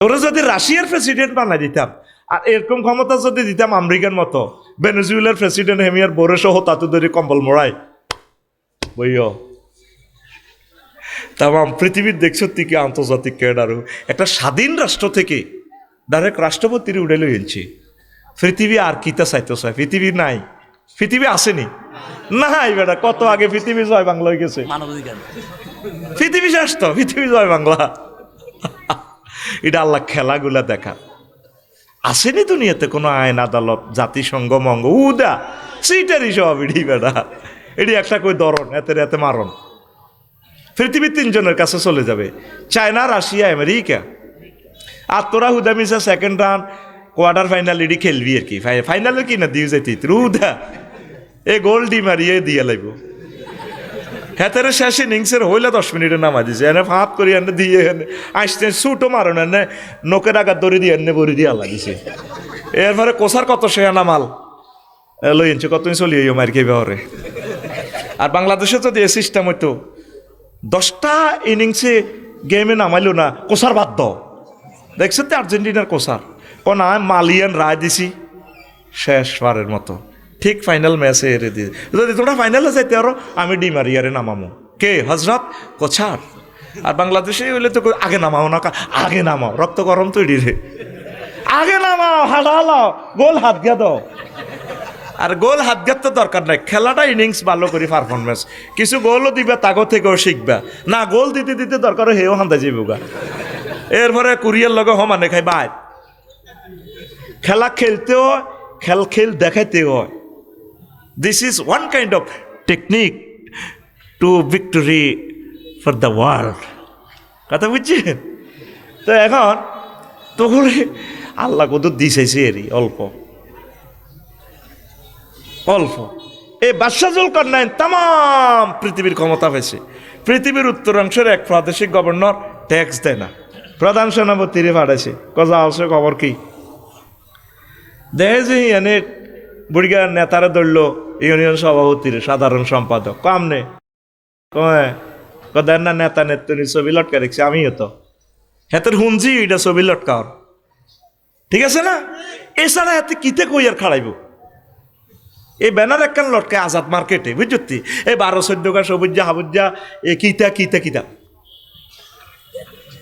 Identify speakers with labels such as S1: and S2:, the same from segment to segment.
S1: ওরা যদি রাশিয়ার প্রেসিডেন্ট বানাই দিতাম, আর এরকম ক্ষমতা যদি দিতাম আমেরিকার মতো, ভেনেজুয়েলার প্রেসিডেন্ট হেমিয়ার বোরে সহ তাতু ধরে কম্বল মোড়াই বইও তাম পৃথিবীর দেখছ কি আন্তর্জাতিক ক্যাডারও একটা স্বাধীন রাষ্ট্র থেকে ডাইরেক্ট রাষ্ট্রপতির উড়ে লইছি। পৃথিবী আর কিতা চাইতো চাই? পৃথিবী নাই, পৃথিবী আসেনি নাই বেটা, কত আগে পৃথিবী জয় বাংলা হয়ে গেছে। পৃথিবী শেষ তো, পৃথিবী জয় বাংলা। এটা আল্লাহ খেলাগুলা দেখা আসেনি দুনিয়াতে কোনো আইন আদালত জাতিসংঘ মঙ্গ উদা সেইটারই সব ইডি বেটা। এটি একটা কই ধরন এতে এতে মারণ। পৃথিবীর তিনজনের কাছে চলে যাবে, চায়না, রাশিয়া, আমেরিকা। আর তোরা হুদা মিশা সেকেন্ড রাউন্ড কোয়ার্টার ফাইনাল এটি খেলবি আর কি। ফাইনালে কি না দিয়ে যাইতি রুদা এ গোল ডি মারিয়ে দিয়ে লাগব। হেতের শেষ ইনিংসের হইলে 10 মিনিটে নামা দিছে, এনে ফাঁপ করি এনে দিয়ে আসতে ছুটো মারণ এনে নোকের আঘাত ধরে দিয়ে এনে বড়ি দিয়ে লাগিছে। এরপরে কোসার কত শেয়ানা মাল লইছে, কত চলিয়ে মার খেয়ে ব্যবহারে। আর বাংলাদেশে যদি এ সিস্টেম হইতো 10টা ইনিংসে গেমে নামাইলো না, কোসার বাদ দাও। দেখছো তো আর্জেন্টিনার কোসার কোন মালিয়ান রায় দিছি শেষবারের মতো, ঠিক ফাইনাল ম্যাচে এরে দিয়ে যদি তোমরা ফাইনালে যাইতে আরো আমি ডিমারিয়ারে নামামো। কে হজরত কোছার। আর বাংলাদেশে হইলে তো আগে নামাও না, আগে নামাও, রক্ত গরম তৈরি রে, আগে নামাও, হালাও গোল হাত গিয়া দাও। আর গোল হাত গিয়ার তো দরকার নাই, খেলাটা ইনিংস ভালো করি পারফরমেন্স কিছু গোলও দিবা, তাগো থেকেও শিখবা না। গোল দিতে দিতে দরকার হেও হান্দা যাইবগা। এরপরে কুরিয়ার লগে সমানে খাই বাই। খেলা খেলতেও খেল দেখাইতে হয়। This is one kind of technique two victory for the world. কথা বুঝছেন তো? এখন তখন আল্লাহ কত দিছেছে এরই অল্প অল্প। এই বাদশাহ জুলকারনাইন তাম পৃথিবীর ক্ষমতা পেয়েছে। পৃথিবীর উত্তরাংশের এক প্রাদেশিক গভর্নর ট্যাক্স দেয় না, প্রধান সেনাপতিরে পাঠাইছে। কজা আছে খবর কি দেখে যে এনে বুড়িগার নেতারা ধরল ইউনিয়ন সভাপতির সাধারণ সম্পাদক কামনে কদেন না নেতা নেত্রী ছবি লটকা রেখেছে। আমিও তো হেতের হুঞ্জি এটা ছবি লটকাওয়ার, ঠিক আছে না? এছাড়া হাতে কিতে কই আর খাড়াইব? এই ব্যানার একখান লটকে আজাদ মার্কেটে বুঝছি, এই 12-14 সবুজা হাবুজা এ কিতা কিতা কিতা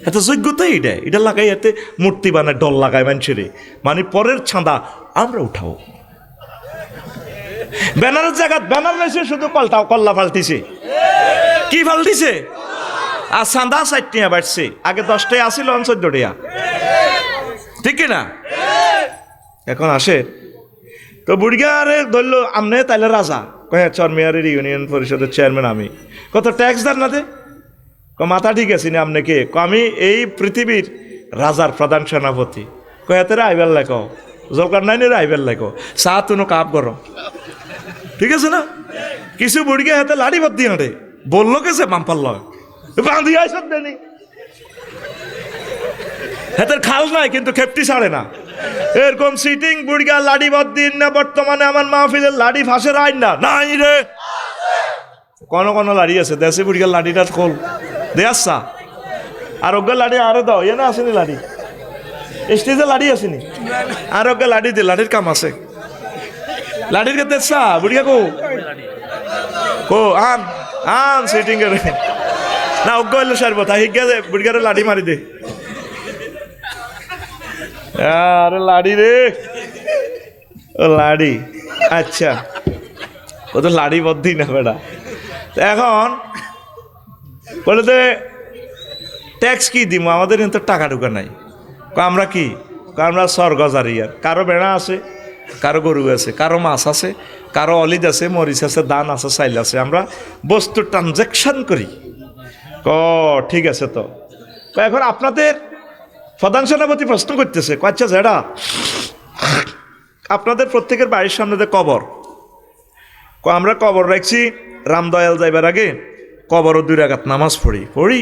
S1: এত যোগ্যতা এটা লাগাই, এতে মূর্তি বানায়, ডল লাগায় মানুষের, মানে পরের ছাঁদা আমরা উঠাও। ব্যানারের জায়গা ব্যানার রয়েছে, শুধু কল্লা ফাল্টিছে। কি ফাল্টিছে? আর চাঁদা 60 টাকা বাড়ছে, আগে 10 টাকা আসিল 14 টাকা, ঠিক কিনা? এখন আসে তো বুড়িগারে ধরলো আমনে তাইলে রাজা কয়ে চরমিয়ারের ইউনিয়ন পরিষদের চেয়ারম্যান আমি, কত ট্যাক্স দার না দে মাথা ঠিক আছে না আপনি কে? আমি এই পৃথিবীর রাজার প্রধান সেনাপতি। কয়েতেরা আইবার লেখো জলকারনাইনের আইবার লেখো চা তুনো কাপ করো, ঠিক আছে না? কিছু বুড়িকে হাতে লাড়ি বাদ দিয়ে হাঁটে বললো কেছে মাম্পাল লয় বাঁধি আইসব দেনি হাতের খাল নাই কিন্তু খেপটি ছাড়ে না। এরকম সিটিং বুড়িগা লাড়ি বাদ দিন না। বর্তমানে আমার মাহফিলের লাড়ি ফাঁসের আইন না নাই রে, কোন লাড়ি আছে দেশে বুড়িগার লাড়িটা খোল দে আসা। আর ওকে লাড়ি আরো দাও, এ না আসেনি লাড়ি, স্টেজে লাড়ি আসেনি, আর ওকে লাড়ি দে, লাড়ির কাম আছে। লাড়ির কে দেশা বুড়িগা কো আন আন সিটিং এর না ওকে হইলো সারবো তাই হিগা বুড়িগারে লাড়ি মারি দে। আরে লাড়ি রে, ও লাড়ি, আচ্ছা ও তো লাড়ি বদ্ধি না বেটা। এখন বলে ট্যাক্স কি দিব, আমাদের কিন্তু টাকা ঢুকা নাই। আমরা কি আমরা স্বর্গজারি। আর কারো বেড়া আছে, কারো গরু আছে, কারো মাছ আছে, কারো অলিদ আছে, মরিচ আছে, ধান আছে, চাইল আছে। আমরা বস্তু ট্রানজ্যাকশন করি। ঠিক আছে তো। এখন আপনাদের প্রধান সেনাপতি প্রশ্ন করতেছে, আচ্ছা যেটা আপনাদের প্রত্যেকের বাড়ির সামনে কবর, আমরা কবর রাখছি রামদয়াল যাইবার আগে কবরও 2 রাকাত নামাজ পড়ি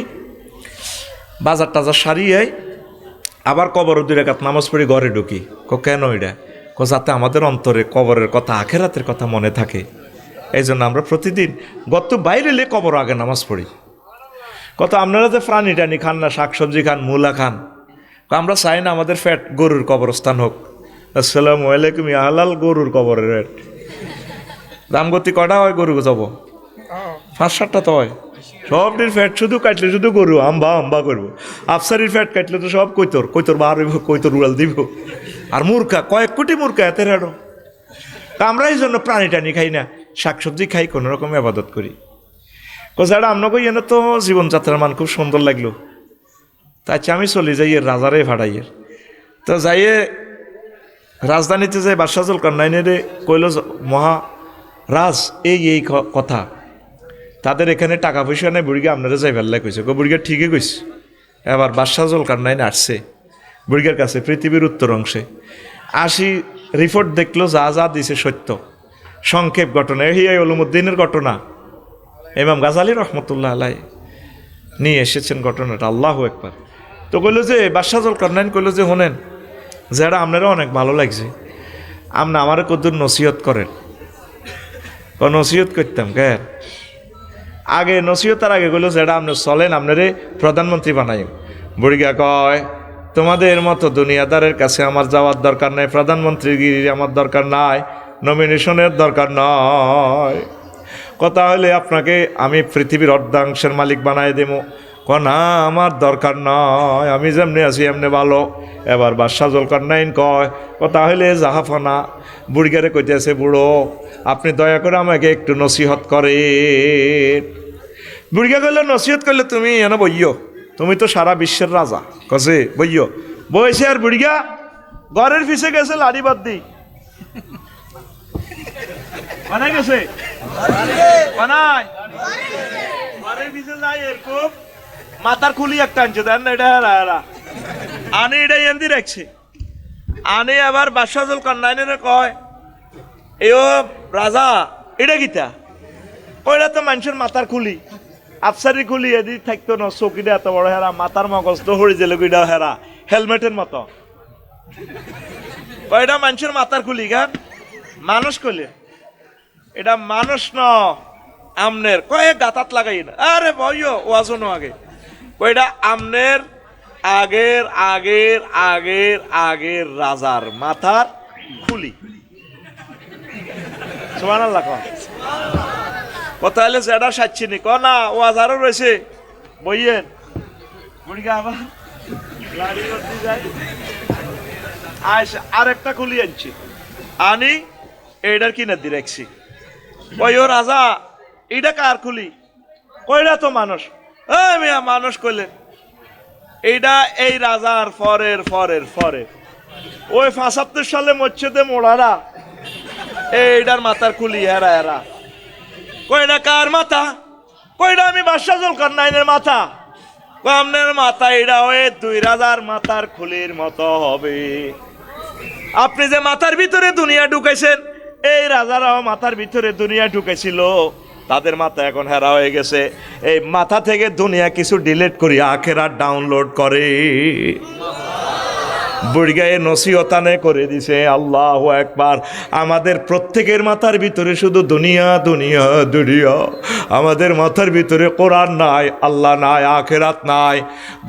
S1: বাজার টাজার সারিয়ে আবার কবরও 2 রাকাত নামাজ পড়ি ঘরে ঢুকি। কেন এটা? যাতে আমাদের অন্তরে কবরের কথা, আখেরাতের কথা মনে থাকে। এই জন্য আমরা প্রতিদিন গত বাইরে এলে কবর আগে নামাজ পড়ি। আপনারা যে প্রাণী টানি খান না, শাকসবজি খান, মূলা খান, আমরা চাই না আমাদের ফ্যাট গরুর কবরস্থান হোক। আসসালামু আলাইকুম হালাল গরুর কবরের রেট দামগতি কটা হয় গরু যাব 5-7টা তো হয়। সবটির ফ্যাট শুধু কাটলে শুধু গরু আম্বা আম্বা করবো। আফসারির ফ্যাট কাটলে তো সব কৈতর বার হইব, কৈতর উড়াল দিব। আর মূর্খা কয়েক কোটি মূর্খা এতে রাড়ো। আমরা এই জন্য প্রাণী টানি খাই না, শাকসবজি খাই, কোনো রকম আবাদত করি। কোথাটা আপনাকে এনে তো জীবনযাত্রার মান খুব সুন্দর লাগলো। তাই আমি চলে যাই এর রাজারে ভাড়াইয়ের। তো যাইয়ে রাজধানীতে যাই বাদশাহ জুলকারনাইনের কইল মহারাজ এই কথা, তাদের এখানে টাকা পয়সা নেই, বুড়িকে আপনারা যাই ভাল্লাই কইছে। বুড়িকে ঠিকই কইছে। এবার বাদশাহ জুলকারনাইন আসছে বুড়িগার কাছে পৃথিবীর উত্তর অংশে। আসি রিপোর্ট দেখলো যা যা দিছে সত্য। সংক্ষেপ ঘটনা হিয়াই উলুমুদ্দিনের ঘটনা, ইমাম গাজালি রহমতুল্লাহ আলাই নিয়ে এসেছেন ঘটনাটা। আল্লাহু আকবার। তো কইল যে বাদশাহ জুলকারনাইন কইল যে শোনেন, যারা আপনারা অনেক ভালো লাগছে, আপনি আমারে কদ্দুর নসিহত করেন। নসিহত করতাম কে আগে নসিহতার আগে কইল যেটা আপনি চলেন আপনারে প্রধানমন্ত্রী বানাই। বুড়িগা কয় তোমাদের মতো দুনিয়াদারের কাছে আমার যাওয়ার দরকার নাই, প্রধানমন্ত্রীগিরি আমার দরকার নাই, নমিনেশনের দরকার নয়। কথা হলে আপনাকে আমি পৃথিবীর অর্ধাংশের মালিক বানাই দেবো। না আমার দরকার নয়, আমি যেমনি আছি এমনি ভালো। এবার বাদশাহ জুলকারনাইন কয় কথা হলে জাহাফানা। বুড়িগারে কইতেছে বুড়ো আপনি দয়া করে আমাকে একটু নসিহত করে। বুড়িগা কইল নসিহত করলে তুমি এনে বইও, তুমি তো সারা বিশ্বের রাজা। কছে বইও বইছে। আর বুড়িগা ঘরের পিছে গেছে লাড়ি বাদ দি বানাই গেছে বানাই ঘরের পিছে যাই এরকম মাথার খুলি একটা আনছে দেন না, এটা হেরা হেরা আনে এটা এন্দি রাখছে। আনে আবার বাদশাহ জুলকারনাইনের কয় এও রাজা এটা গীতা ওইটা তো মানুষের মাথার খুলি, আফসারি খুলি এদি থাকতো না। চকিটা এত বড় হেরা, মাথার মগজ তো হরি জেলেগুইটা হেরা হেলমেটের মতো। এটা মানুষের মাথার খুলি গান মানুষ কইলে এটা মানুষ ন আমনের কয়েক গাতাত লাগাই না। আরে বইও ওয়াজনও আগে ওইটা আমনের আগের আগের আগের আগের রাজার মাথার খুলি। সুবহানাল্লাহ কও কথা হলে যেটা সাচ্ছিনি ক না ও হাজারও রয়েছে বইয়েন বুড়িগা আবার লাড়ি করতে যায়। আর একটা খুলি আনছি আনি এইটার কিনে দিয়ে রাখছি। ওই ও রাজা এইটা কার খুলি? কইরা তো মানুষ। মিয়া মানুষ কইলে এইটা এই রাজার ফরের ফরের ফরের ওই ৭৫ সালে মসজিদে মোড়ারা এইটার মাথার খুলি হেরা হেরা। কইটা কার মাথা? কইটা আমি বাদশাহ জুলকারনাইনের মাথা। আপনার মাথা এটা ওই ২ রাজার মাথার খুলির মতো হবে। আপনি যে মাথার ভিতরে দুনিয়া ঢুকাইছেন, এই রাজারাও মাথার ভিতরে দুনিয়া ঢুকেছিল, তাদের মাথা এখন হেরা হয়ে গেছে। এই মাথা থেকে দুনিয়া কিছু ডিলিট করি আখেরাত ডাউনলোড করে। বুড়িগায়ে নসিহতানে করে দিছে। আল্লাহু আকবার। আমাদের প্রত্যেকের মাথার ভিতরে শুধু দুনিয়া দুনিয়া দুনিয়া। আমাদের মাথার ভিতরে কোরআন নাই, আল্লাহ নাই, আখেরাত নাই।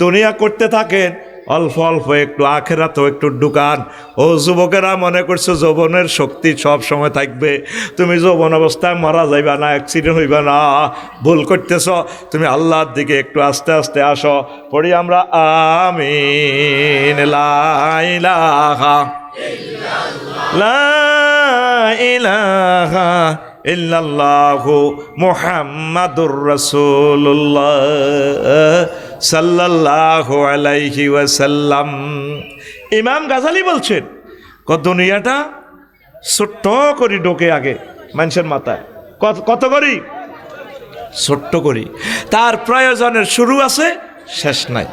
S1: দুনিয়া করতে থাকেন অল্প অল্প একটু আখেরাতও একটু ঢুকান। ও যুবকেরা মনে করছো যৌবনের শক্তি সব সময় থাকবে, তুমি যৌবন অবস্থায় মারা যাইবা না, অ্যাক্সিডেন্ট হইবা না, ভুল করতেছ। তুমি আল্লাহর দিকে একটু আস্তে আস্তে আসো। পড়ি আমরা আমিন। লা ইলাহা লা ইলাহা ইল্লাল্লাহু মুহাম্মাদুর রাসূলুল্লাহ সাল্লাল্লাহু আলাইহি ওয়াসাল্লাম। ইমাম গাজালি বলছেন দুনিয়াটা ছোট্ট করি ঢোকে আগে মানুষের মাথায়। কত করি? ছোট্ট করি। তার প্রয়োজনের শুরু আছে, শেষ নাই।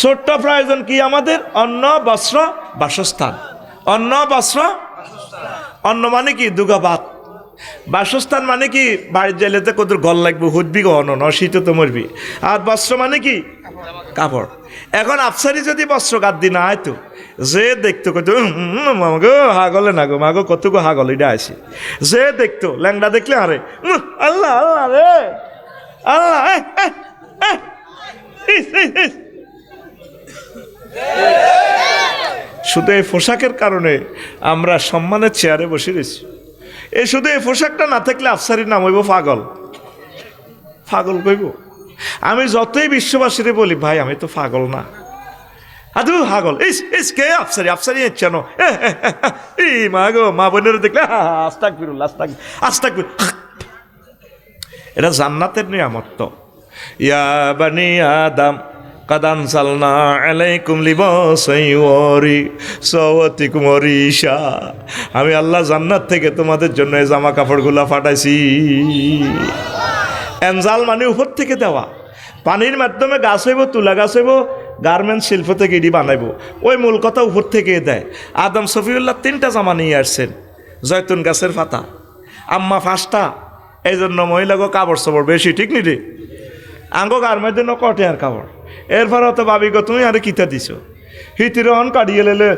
S1: ছোট্ট প্রয়োজন কি আমাদের? অন্ন বস্ত্র বাসস্থান। অন্ন বস্ত্র, অন্ন মানে কি? দুগা ভাত। বাসস্থান মানে কি? বাড়ির জাইলেতে কত গল লাগবে, হুদবি গহন শীতে তো মরবি। আর বস্ত্র মানে কি? কাপড়। এখন আফসারি যদি বস্ত্র গাদ দি না হয়তো যে দেখতো কত মাগো হাগলে না গো মাগো কতগো হাগল এটা আছে। যে দেখতো ল্যাংড়া দেখলে আরে আল্লাহ আল্লাহ রে আল্লাহ শুধু এই পোশাকের কারণে আমরা সম্মানের চেয়ারে বসে রয়েছি। এই শুধু এই পোশাকটা না থাকলে আফসারির নাম হইব পাগল। পাগল কইব। আমি যতই বিশ্ববাসীরে বলি ভাই আমি তো পাগল না, আদু পাগল ইস কে আফসারি আফসারি ইচ্ছানো এই মা গো, মা বোনের দেখলে আস্তাগফিরুল্লাহ আস্তাগফির। এটা জান্নাতের নিয়ামত। তো ইয়া বানি আদম কাদ আনজালনা আলাইকুম লিবাসান ইউরি সাওয়াতিকুম রিশা। আমি আল্লাহ জান্নাত থেকে তোমাদের জন্য এই জামা কাপড়গুলা পাঠাইছি। এনজাল মানে উপর থেকে দেওয়া, পানির মাধ্যমে গাছ হইব, তুলা গাছ হইব, গার্মেন্টস শিল্প থেকে ইডি বানাইব, ওই মূল কথা উপর থেকে দেয়। আদম সফিউল্লাহ 3টা জামা নিয়ে আসছেন, জয়তুন গাছের পাতা, আম্মা 5টা। এই জন্য মহিলাগো কাপড় চোপড় বেশি, ঠিক নি রে? আঙ্গো গার্মেন্টের জন্য কটে আর কাপড়। এরপরে তো ভাবি গো তুমি আরে কিতা দিছ, হিতির অন কাটিয়ে লেলে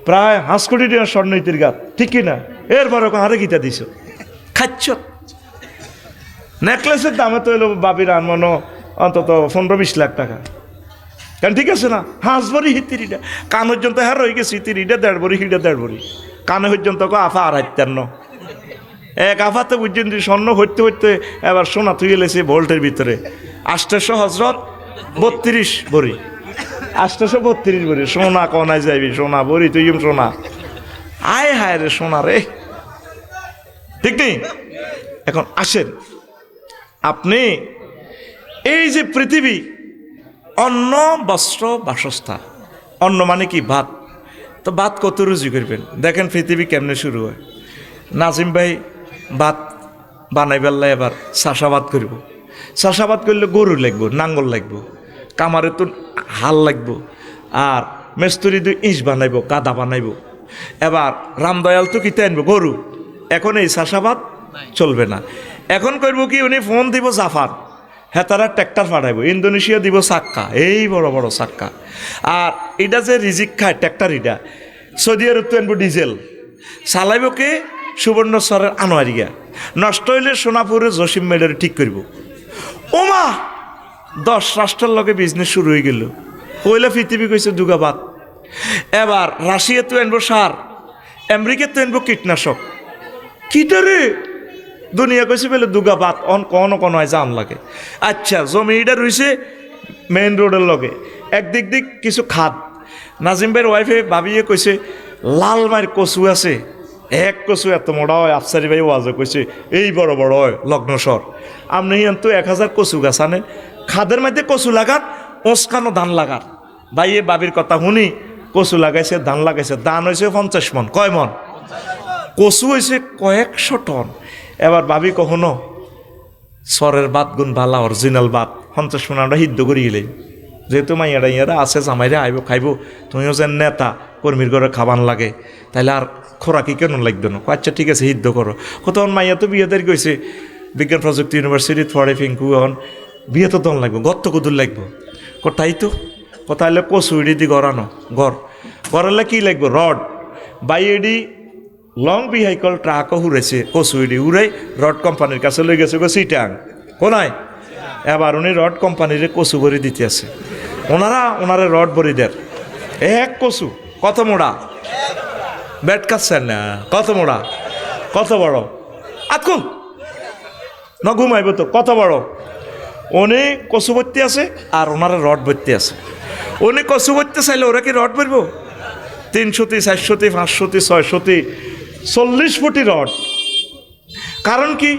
S1: প্রায় 5 কোটি টাকা স্বর্ণ হিতির গাত, ঠিক কিনা? এরপরে আরে কিতা দিছ, খাচ্ছ। নেকলেসের দামে তো এলো বাবির আনমানো অন্তত 15-20 লাখ টাকা, কেন ঠিক আছে না? হাঁস ভরি হিতিরিটা, কান পর্যন্ত হ্যাঁ রয়ে গেছে হিতিরিটা 1.5 ভরি, হিটা 1.5 ভরি, কানে পর্যন্ত আফা 2.5 এক আফাতে বুঝছেন স্বর্ণ হইতে হইতে এবার সোনা তুই এলেছে ভোল্টের ভিতরে। 800 হজরত 32 ভরি, 832 ভরি সোনা কনায় যাবি, সোনা ভরি তুই সোনা, আয় হায় রে সোনা রে, ঠিক নেই? এখন আসেন, আপনি এই যে পৃথিবী, অন্ন বস্ত্র বাসস্থান, অন্ন মানে কি? ভাত। তো ভাত কত রুজি করবেন? দেখেন পৃথিবী কেমনে শুরু হয়। নাজিম ভাই ভাত বানাইবেল্লা এবার চাষাবাদ করব। চাষাবাদ করলে গরু লাগবো, নাঙ্গল লাগবো, কামারে তো হাল লাগবো, আর মেস্তরি 2 ইঁচ বানাইব, কাদা বানাইব। এবার রামদয়াল তো কিতে আনবো? গরু। এখন এই চাষাবাদ চলবে না। এখন করবো কি? উনি ফোন দিব জাফার, হ্যাঁ তারা ট্র্যাক্টর পাঠাইব। ইন্দোনেশিয়া দিব চাক্কা, এই বড় বড় চাক্কা। আর এটা যে রিজিক খায় ট্র্যাক্টর, এটা সৌদি আরব তো আনবো ডিজেল, চালাইব কে? সুবর্ণচরের আনোয়ারিয়া। নষ্ট হইলে সোনাপুরে জসিম মেডের ঠিক করব। ওমা 10 রাষ্ট্রের লগে বিজনেস শুরু হয়ে গেল। পয়লা পৃথিবী কইছে দুগাবাদ। এবার রাশিয়া তো আনবো সার, আমেরিকা তো আনবো কীটনাশক। কিটারে দুনিয়া কইছে বলে দুগাবাদ, অন কোন হয় জান লাগে। আচ্ছা জমিটা রইছে মেইন রোডের লগে, একদিক দিক কিছু খাদ। নাজিম ভাইয়ের ওয়াইফে ভাবিয়ে কইছে লাল মায়ের কচু আছে, এক কচু এত মোড়া হয়। আফসারি ভাই ওয়াজে কইছে এই বড় বড় হয় লগ্নস্বর। আপনি তো 1000 কচু গাছ আনেন, খাদের মধ্যে কচু লাগান, ওসকানো ধান লাগান। ভাই এ বাবির কথা শুনি কচু লাগাইছে, ধান লাগাইছে, ধান হয়েছে 50 মন। কয় মন? কচু হয়েছে কয়েকশো টন। এবার ভাবি কখনো সরের বাদ গুণ ভালা অরিজিনাল বাদ 50 মন আমরা সিদ্ধ করি গেলে, যেহেতু মাইয়ারা ইয়ারা আছে, জামাইরা আইব খাইব, তুমিও যে নেতা কর্মীর ঘরে খাবান লাগে, তাইলে আর খোরাকি কেন লাগবে না? আচ্ছা ঠিক আছে সিদ্ধ করো। তখন মাইয়া তো বিয়ে দেরি কইছে বিজ্ঞান প্রযুক্তি ইউনিভার্সিটি পড়ে, ফিঙ্কু এখন বিয়ে তো তখন লাগবো, গত্ত কুদুর লাগবো। তাই তো কথা হলে কচুইডি দি গড়ানো গড়ালে কি লাগবো? রড। বাইডি লং ভিহাইকল ট্রাকও উড়েছে, কচুইডি উড়াই রড কোম্পানির কাছে লই গেছে গো সিটাং কোনায়। এবার উনি রড কোম্পানির কচু ভরি দিতে আছে, ওনারা রড ভরি দেয়। এক কচু কত মোড়া? ব্যাট কাটছেন না? কত মোড়া? কত বড়? আতকুন ন ঘুমাইব তো, কত বড়? উনি কচু ভর্তি আছে আর ওনারা রড ভর্তি আছে। উনি কচু ভরতে চাইলে ওরা কি রড ভরবো? 300, 400, 500, 600, 40 ফুটি রড। কারণ কি?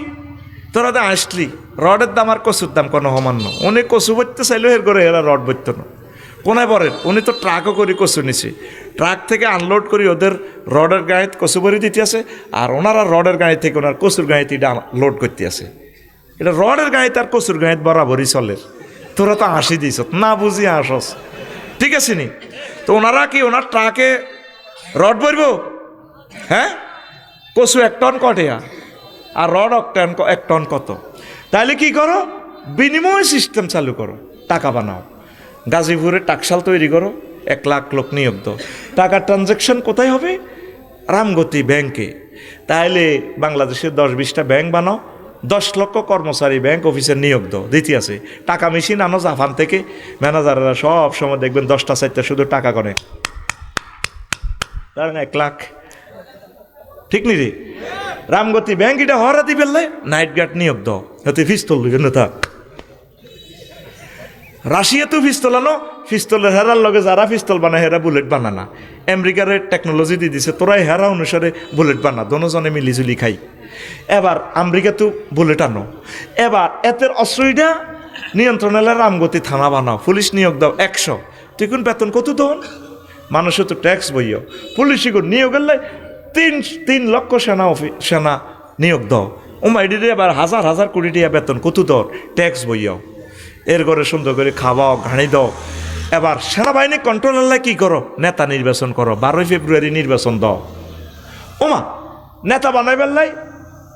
S1: তোরা তো আসলি রডের দাম আর কচুর দাম কোনো সমান্য। উনি কচু ভরতে চাইলেও এর করে এরা রড ভরত না। কোনায় বলেন? উনি তো ট্রাকও করে কচু নিছে, ট্রাক থেকে আনলোড করি ওদের রডের গাড়িতে কচু ভরি দিতে আছে, আর ওনারা রডের গাড়ি থেকে ওনার কচুর গাড়িতে লোড করতে আছে। এটা রডের গাড়িতে আর কচুর গাড়িতে বরাবরই চলে। তোরা তো হাসি দিস না, বুঝি হাসস, ঠিক আছে নি? তো ওনারা কি ওনার ট্রাকে রড ভরব? হ্যাঁ, কচু 1 টন কটেয়া আর রড 1 টন কত? তাহলে কি করো? বিনিময় সিস্টেম চালু করো, টাকা বানাও। গাজীপুরে টাকশাল তৈরি করো, 1 লাখ লোক নিয়োগ দাও। টাকার ট্রানজ্যাকশন কোথায় হবে? রামগতি ব্যাংকে। তাহলে বাংলাদেশের 10-20টা ব্যাংক বানাও, 10 লক্ষ কর্মচারী ব্যাংক অফিসের নিয়োগ দাও দিতে আছে। টাকা মেশিন আনো জাপান থেকে, ম্যানেজাররা সব সময় দেখবেন 10টা 4টা শুধু টাকা করে, তার 1 লাখ। ঠিক নি রে? রামগতি ব্যাংক এটা হরা দি ফেললে নাইট গার্ড নিয়োগ দাও, এতে পিস্তল দিবেন না। তা রাশিয়াতেও পিস্তল আনো, পিস্তলের হেরার লগে যারা পিস্তল বানায় হেরা বুলেট বানানা। আমেরিকার টেকনোলজি দিয়ে দিছে, তোরাই হেরা অনুসারে বুলেট বানা, দোনোজনে মিলিজুলি খাই। এবার আমেরিকাতেও বুলেট আনো। এবার এতের অস্ত্রইটা নিয়ন্ত্রণে রামগতি থানা বানাও, পুলিশ নিয়োগ দাও 100। তুই কোন বেতন কত দন? মানুষের তো ট্যাক্স বইও, পুলিশি নিয়োগ এলে 3 লক্ষ সেনা নিয়োগ দাও। ওমাইডিরে এবার হাজার হাজার কোটি টাকা বেতন কত দর, ট্যাক্স বইয়াও। এর ঘরে সুন্দর করে খাওয়াও, ঘাড়ি দাও। এবার সেনাবাহিনী কন্ট্রোলার কি করো, নেতা নির্বাচন করো, 12 ফেব্রুয়ারি নির্বাচন দাও। ওমা নেতা বানাই বেললাই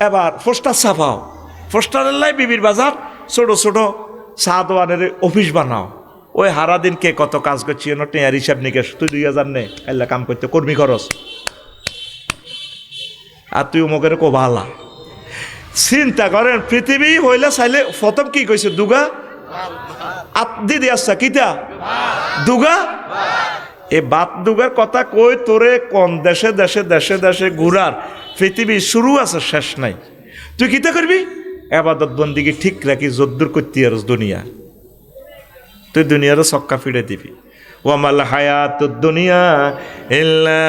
S1: এবার পোস্টার ছাপাও, পোস্টারের লাই বিবির বাজার ছোট ছোট চা দোয়ানের অফিস বানাও। ওই হারা দিন কে কত কাজ করছি টেয়ার হিসাব নিকেশ, তুই 2000 নে এল্লা কাম করতে, কর্মী খরচ। আর তুই অমুকের কোভালা। চিন্তা করেন, পৃথিবী হইলে চাইলে প্রথম কি কইছে, দুগা দিদি আসছা কিতা দুগা। এ বাত দুগার কথা কই তোরে কোন দেশে দেশে দেশে দেশে ঘুরার পৃথিবী শুরু আছে, শেষ নাই। তুই কিতা করবি? আবাদত বন্দিকে ঠিক রাখি, যদ্দুর করতে আর দুনিয়া, তুই দুনিয়ারও ছক্কা ফিরে দিবি। ওয়ামাল হায়াতুদ দুনিয়া ইল্লা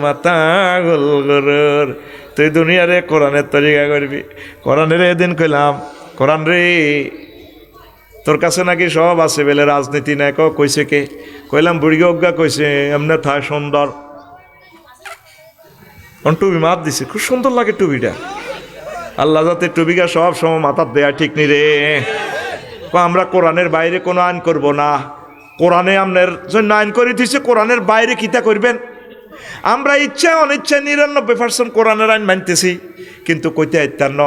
S1: মাতাউল গুরুর। তুই দুনিয়ারে কোরআনের তরিকা করবি। কোরআনের এদিন কইলাম, কোরআন রে তোর কাছে নাকি সব আছে বেলে, রাজনীতি নাই। কইছে কে? কইলাম বুড়ি অজ্ঞা কইছে, এমনি থাক সুন্দর টুপি মাত দিছে, খুব সুন্দর লাগে টুপিটা। আল্লাহ যাতে টুপিকা সব সময় মাথার দেয়া, ঠিক নি রে? আমরা কোরআনের বাইরে কোনো আইন করব না। কোরআনে আপনার জন্য আইন করে দিচ্ছে, কোরআনের বাইরে কিতা করবেন? আমরা ইচ্ছা অনিচ্ছা 99% কোরআনের আইন মানতেছি, কিন্তু কইতে আইতান্ন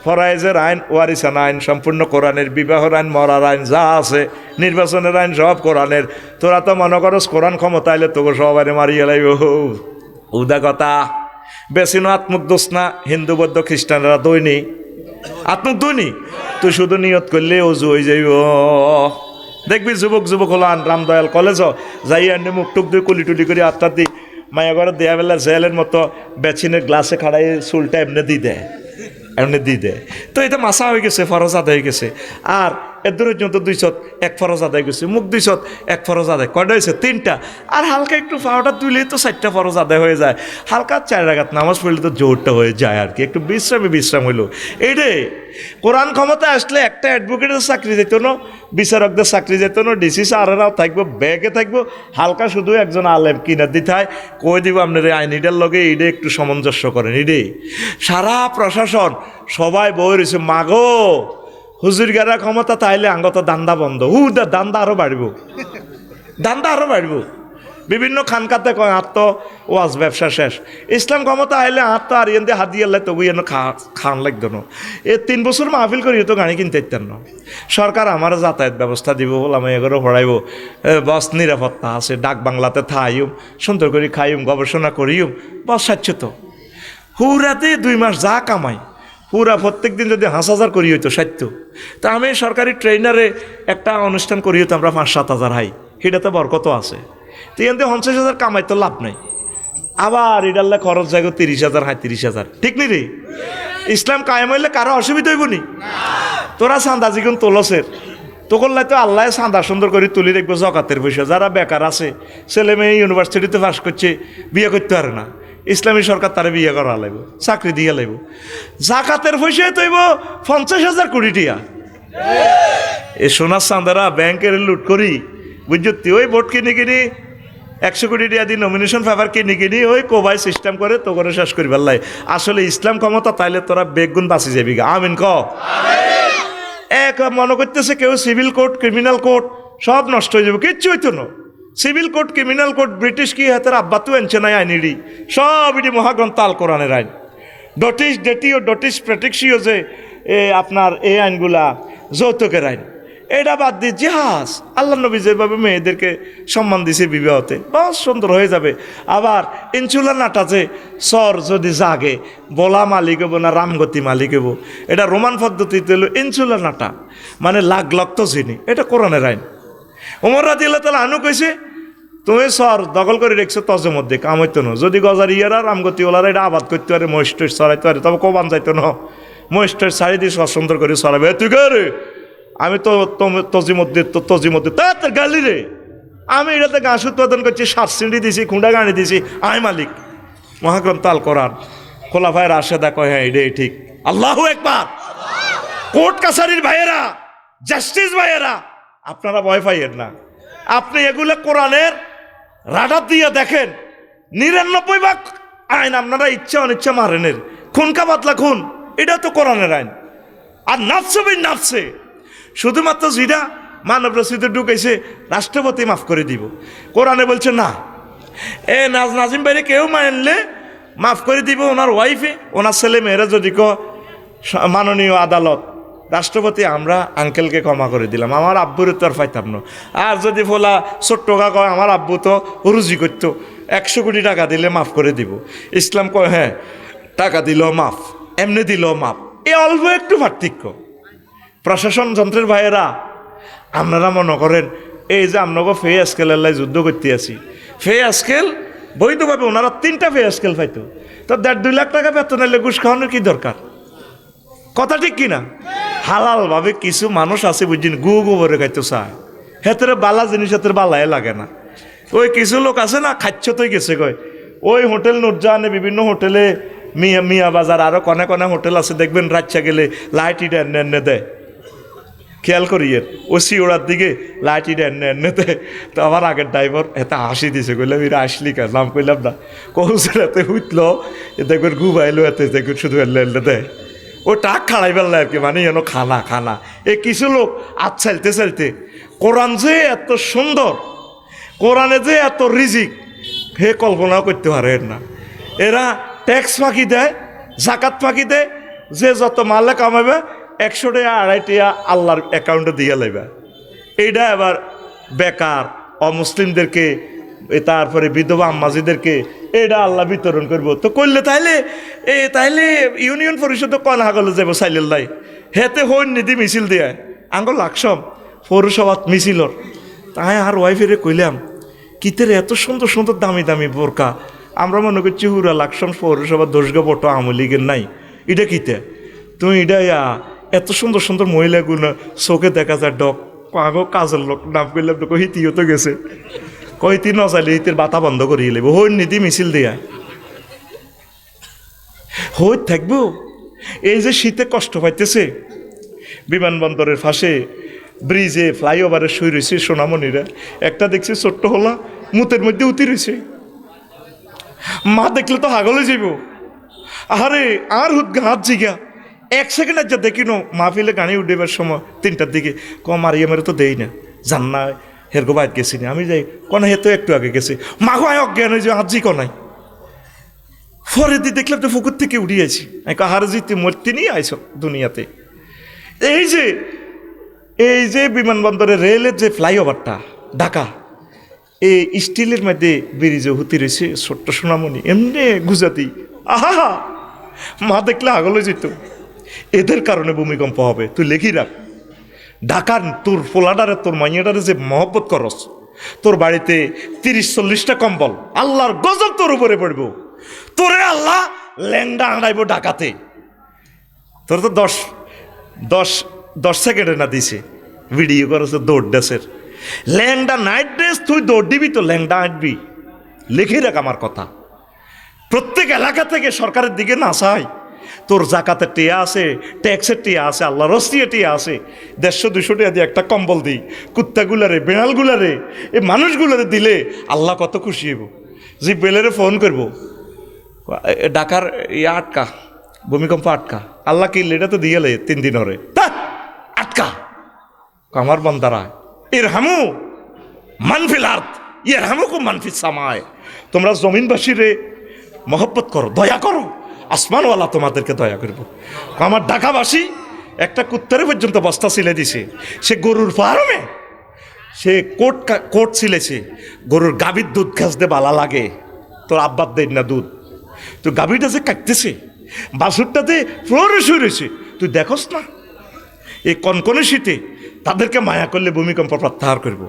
S1: ফরাইজের আইন, ওয়ারিসান আইন সম্পূর্ণ কোরআনের, বিবাহের আইন, মরার আইন যা আছে, নির্বাচনের আইন সব কোরআনের। তোরা তো মনে করস কোরআন ক্ষমতা আইলে তোকে সবাই মারিয়ে লাইব, উদা কথা। বেশিনো আত্মুক দোষ না, হিন্দু বৌদ্ধ খ্রিস্টানরা দৈনি আত্মুক দৈনি। তুই শুধু নিয়ত করলে অজু হয়ে যাইব। দেখবি যুবক হলান রামদয়াল কলেজ যাই আনে মুখ টুক দিয়ে কুলি টুলি করে আত্মার দি মায়া ঘরে দেয়া বেলা জেলের মতো বেচিনের গ্লাসে খাড়াই চুলটা এমনি দিয়ে দেয়, এমনি দিয়ে দেয়। তো এটা মাসা হয়ে গেছে, ফরজ আদায় হয়ে গেছে। আর এর দূরের জন্য 200 এক ফরজ আদায় গেছে, মুখ 200 এক ফরজ আদায়, কয়টা হয়েছে? 3টা। আর হালকা একটু পাওয়াটা তুলে তো 4টা ফরজ আদায় হয়ে যায়। হালকা 4 রাকাত নামাজ পড়লে তো জোরটা হয়ে যায় আর কি, একটু বিশ্রাম হইলো। এইটাই কোরআন ক্ষমতা আসলে একটা অ্যাডভোকেটের চাকরি যেত না, বিচারকদের চাকরি যেত না, ডিসি স্যারেরাও থাকবো, ব্যাগে থাকবো। হালকা শুধু একজন আলেম কিনা দিতে হয়, কই দিব আপনার আইনিটার লগে এইটা একটু সামঞ্জস্য করেন। এইটাই সারা প্রশাসন সবাই বই রয়েছে, মাগো হুজুর গারা ক্ষমতা তাইলে আঙ্গত দান্দা বন্ধ, দান্দা আরো বাড়ব, দান্দা আরো বাড়ব। বিভিন্ন খানকাতে কয় আত্ম ওয়াজ ব্যবসা শেষ। ইসলাম ক্ষমতা আইলে আত্ম আর ইয়ে হাত দিয়ে তো বই খান লাগতো না। 3 বছর মাহফিল করিও তো গাড়ি কিনতে ইতেন না। সরকার আমার যাতায়াত ব্যবস্থা দিব, বললাম এগুলো পড়াইব, বস নিরাপত্তা আছে, ডাক বাংলাতে থাইম, সুন্দর করে খাইম, গবেষণা করিম, বস স্বাচ্ছ্যত। হুরাতে 2 মাস যা কামাই পুরা প্রত্যেক দিন যদি 5,000 করি হইতো 60। তা আমি সরকারি ট্রেনারে একটা অনুষ্ঠান করি হতো আমরা 5-7 হাজার হাই, সেটাতে বরকত আছে। তো এখান 50,000 কামাই তো লাভ নাই। আবার এটাল্লা খরচ যাইব 30,000 35,000, ঠিক নি রে? ইসলাম কায়েম হইলে কারো অসুবিধা হইব নি? তোরা চাঁদা জিগুন তোলসের তো করলে তো আল্লাহ চাঁদা সুন্দর করে তুলি দেখবো জকাতের পয়সা। যারা বেকার আছে, ছেলে মেয়ে ইউনিভার্সিটিতে পাস করছে, বিয়ে করতে পারে না, ইসলামী সরকার তারা বিয়ে করা লাগব, চাকরি দিয়ে লাগব। জাকাতের পয়সায় তৈব 50,000 কোটি টিয়া। এই সোনার চাঁদারা ব্যাংকের লুট করি বুঝছি, ওই ভোট কিনে 100 কোটি টিয়া দিয়ে নমিনেশন পেপার কিনে ওই কোবাই সিস্টেম করে তো করে শেষ করি পারলাই। আসলে ইসলাম ক্ষমতা তাইলে তোরা বেগুন বাঁচি যাবি গা। আমিন ক। এক মনে করতেছে কেউ সিভিল কোর্ট, ক্রিমিনাল কোর্ট সব নষ্ট হয়ে যাবে, কিচ্ছু হইতো না। Civil court, criminal court British কি হাতের আব্বা তো এনছে নাই আইনিডি, সব এটি মহাগ্রন্থ আল কোরআনের আইন। ডটিস ডেটি ও ডটিস প্রেটিক্সিও যে আপনার এই আইনগুলা যৌতুকের আইন, এটা বাদ দিয়ে জিহাজ, আল্লাহ নবী যেভাবে মেয়েদেরকে সম্মান দিছে বিবাহতে, বাস সুন্দর হয়ে যাবে। আবার ইনচুলা নাটা যে সর যদি জাগে বলা মালিক হবো না রামগতি মালিক হবো, এটা রোমান পদ্ধতিতে হলো ইনচুলা নাটা, মানে লাগ লক্ত চিনি, এটা কোরআনের আইন। ওমর রাদিয়াল্লাহু তাআলা আনহু কইছে তুমি সর দখল করে রেখছো তজের মধ্যে কাম হইতো না, যদি গজার ইয়ারা রামগতি ওলারা এটা আবাদ করতে পারে, মহিষ্ঠ সরাইতে পারে, তবে কোবান যাইতো না, মহিষ্ঠ সারি দিয়ে সুন্দর করে সরাবে। তুই রে আমি তো তজি মধ্যে তার গালি রে, আমি এটাতে ঘাস উৎপাদন করছি, সাত সিঁড়ি দিছি, খুঁড়া গাড়ি দিছি, আমি মালিক। মহাগ্রন্থ আল কোরআন খোলাফায়ে রাশেদা কয় হ্যাঁ এটাই ঠিক। আল্লাহু আকবার। কোর্ট কাছারির ভাইয়েরা, জাস্টিস ভাইয়েরা, আপনারা ভয় পাইয়েন না। আপনি এগুলো কোরআনের রাডার দিয়ে দেখেন, ৯৯ আইন আপনারা ইচ্ছা অনিচ্ছা মারেনের, খুন কা বাতলা খুন, এটা তো কোরআনের আইন। আর নাফসে বিন নাফসে, শুধুমাত্র যেটা মানব রসিদে ঢুকেছে রাষ্ট্রপতি মাফ করে দিব, কোরআনে বলছে না, নাজিম ভাইরে কেউ মানলে মাফ করে দিব, ওনার ওয়াইফে ওনার ছেলে মেয়েরা যদি মাননীয় আদালত রাষ্ট্রপতি আমরা আঙ্কেলকে ক্ষমা করে দিলাম, আমার আব্বুর তো আর পাইতাম না। আর যদি ফোলা ছোট্ট কয় আমার আব্বু তো রুজি করতো, 100 কোটি টাকা দিলে মাফ করে দিব, ইসলাম কয় হ্যাঁ টাকা দিলেও মাফ, এমনি দিলেও মাফ। এ অল্প একটু পার্থক্য। প্রশাসন যন্ত্রের ভাইয়েরা, আপনারা মনে করেন এই যে আপনাকে ফে স্কেল যুদ্ধ করতে আছি, ফে স্কেল বৈধভাবে ওনারা 3টা ফে স্কেল পাইতো, তো 1.5-2 লাখ টাকা বেতন এলে ঘুষ খাওয়ানোর কি দরকার? কথা ঠিক কিনা? হালাল ভাবে কিছু মানুষ আছে বুঝছেন, গোবরে খাইতে চায়, হেতের বালা জিনিস হেতের বালায় লাগে না। ওই কিছু লোক আছে না খাচ্ছতই গেছে কয়, ওই হোটেল নুরজাহানে বিভিন্ন হোটেলে মিয়া বাজার আরো কনে কনে হোটেল আছে, দেখবেন রাচ্চা গেলে লাইট ইটা এনে দেয়, খেয়াল করিয়ে ও শিওড়ার দিকে লাইট ইটা এনে দেয়। তো আমার আগের ড্রাইভার এত হাসি দিছে, কইলাম এরা আসলি কেন, নাম কইলাম না, কৌশল এতে হুইতলো, এ দেখবেন ঘুমাইলো, এতে দেখবেন শুধু এনে দেয়, ও টাক খাড়াই ফেললে আর কি, মানে যেন খানা। এ কিছু লোক আজ চালতে কোরআন যে এত সুন্দর, কোরআনে যে এত রিজিক, হে কল্পনাও করতে পারেন না। এরা ট্যাক্স ফাঁকি দেয়, জাকাত ফাঁকি দেয়, যে যত মালে কামাবে 100 টাকা 250 টাকা আল্লাহর অ্যাকাউন্টে দিয়ে লাইবা। এইটা এবার বেকার অমুসলিমদেরকে, তারপরে বিধবা আম্মাজিদেরকে এটা আল্লাহ বিতরণ করবো। তো করলে তাইলে ইউনিয়ন পরিষদ কন হাগলে যাব সাইলেল্লাই, হেতে হইন নিধি মিছিল দিয়ে আঙ্গল লাকসম পৌরসভাত মিছিলর। তাই আর ওয়াইফেরে কইলাম কিতেরে এত সুন্দর সুন্দর দামি দামি বোরকা, আমরা মনে করছি হুরা লাকসম পৌরসভা দোষগা বটো আমলিগের নাই, এটা কিতে তুমি এটা এত সুন্দর সুন্দর মহিলাগুলো চোখে দেখা যায় ডক আগো কাজের লোক নাম করলাম, হিতিও তো গেছে, কইতি নচাইলে হিতের বাতা বন্ধ করিয়ে লেব, হই নীতি মিছিল দিয়া হই থাকবো। এই যে শীতে কষ্ট পাইতেছে, বিমানবন্দরের পাশে ব্রিজে ফ্লাইওভারে শুয়ে রয়েছে সোনামণিরা, একটা দেখছি ছোট্ট হলা মুতের মধ্যে উতি রয়েছে, মা দেখলে তো হাগলে যাইব। আরে আর হাত জিগা 1 সেকেন্ড যা দেখি নো মাহফিলে গাড়ি উঠেবার সময় 3টার দিকে মারিয়ামের তো দেই না, জান না হেরগো বাইর গেছি না, আমি যাই কনে হে তো একটু আগে গেছে, মাগো আয় অজ্ঞান হয়ে যে হাত জি কনাই ফরে দিয়ে দেখলাম তো পুকুর থেকে উঠিয়েছি, হার জিতে মূর্তি নিয়ে আইস দুনিয়াতে। এই যে বিমানবন্দরের রেলের যে ফ্লাইওভারটা ঢাকা, এই স্টিলের মধ্যে ব্রিজে হুতি রয়েছে ছোট্ট সোনামণি, এমনি গুজাতি, আহা মা দেখলে আগলে যেত। এদের কারণে ভূমিকম্প হবে, তুই লেখি রাখ। ঢাকার তোর পোলাডারে তোর মাইয়াডারে যে মহব্বত করস, তোর বাড়িতে 30-40টা কম্বল, আল্লাহর গজব তোর উপরে পড়ব, তোরে আল্লাহ ল্যাংডা আড়াইব ঢাকাতে। তোর তো 10 সেকেন্ডে না দিছে ভিডিও করছে দৌড় ড্রেসের, ল্যাংডা নাইট ড্রেস তুই দৌড় দিবি তো ল্যাংডা আঁটবি, লিখে রাখ আমার কথা। প্রত্যেক এলাকা থেকে সরকারের দিকে না চাই, তোর জাকাতের টিয়া আছে, ট্যাক্সের টিয়া আছে, আল্লাহ রস্তিয়ে টিয়া আছে, 150-200 টাকা দিয়ে একটা কম্বল দিই কুত্তাগুলারে বেড়ালগুলারে, এই মানুষগুলারে দিলে আল্লাহ কত খুশি হইব। যে বেলেরে ফোন করবো ঢাকার আটকা ভূমিকম্প আটকা, আল্লাহ কি এটা তো দিয়ে 3 দিন হরে আটকা, আমার বন্দারা এর হামু মানফিল আর্থ ইয়ের হামুকু মানফিল সামায়, তোমরা জমিনবাসীরে মহব্বত করো, দয়া করো, আসমানওয়ালা তোমাদেরকে দয়া করব। আমার ঢাকাবাসী একটা কুত্তারে পর্যন্ত বস্তা ছিলে দিছে। সে গরুর ফার্মে সে কোট ছিলেছে, গরুর গাভীর দুধ খাসতে বালা লাগে, তোর আব্বার দেন না দুধ, তো গাভীটা যে কাটতেছে, বাছুরটাতে ফ্লোরে শুয়ে রয়েছে, তুই দেখোস না? এই কনকনে শীতে তাদেরকে মায়া করলে ভূমিকম্প প্রত্যাহার করব।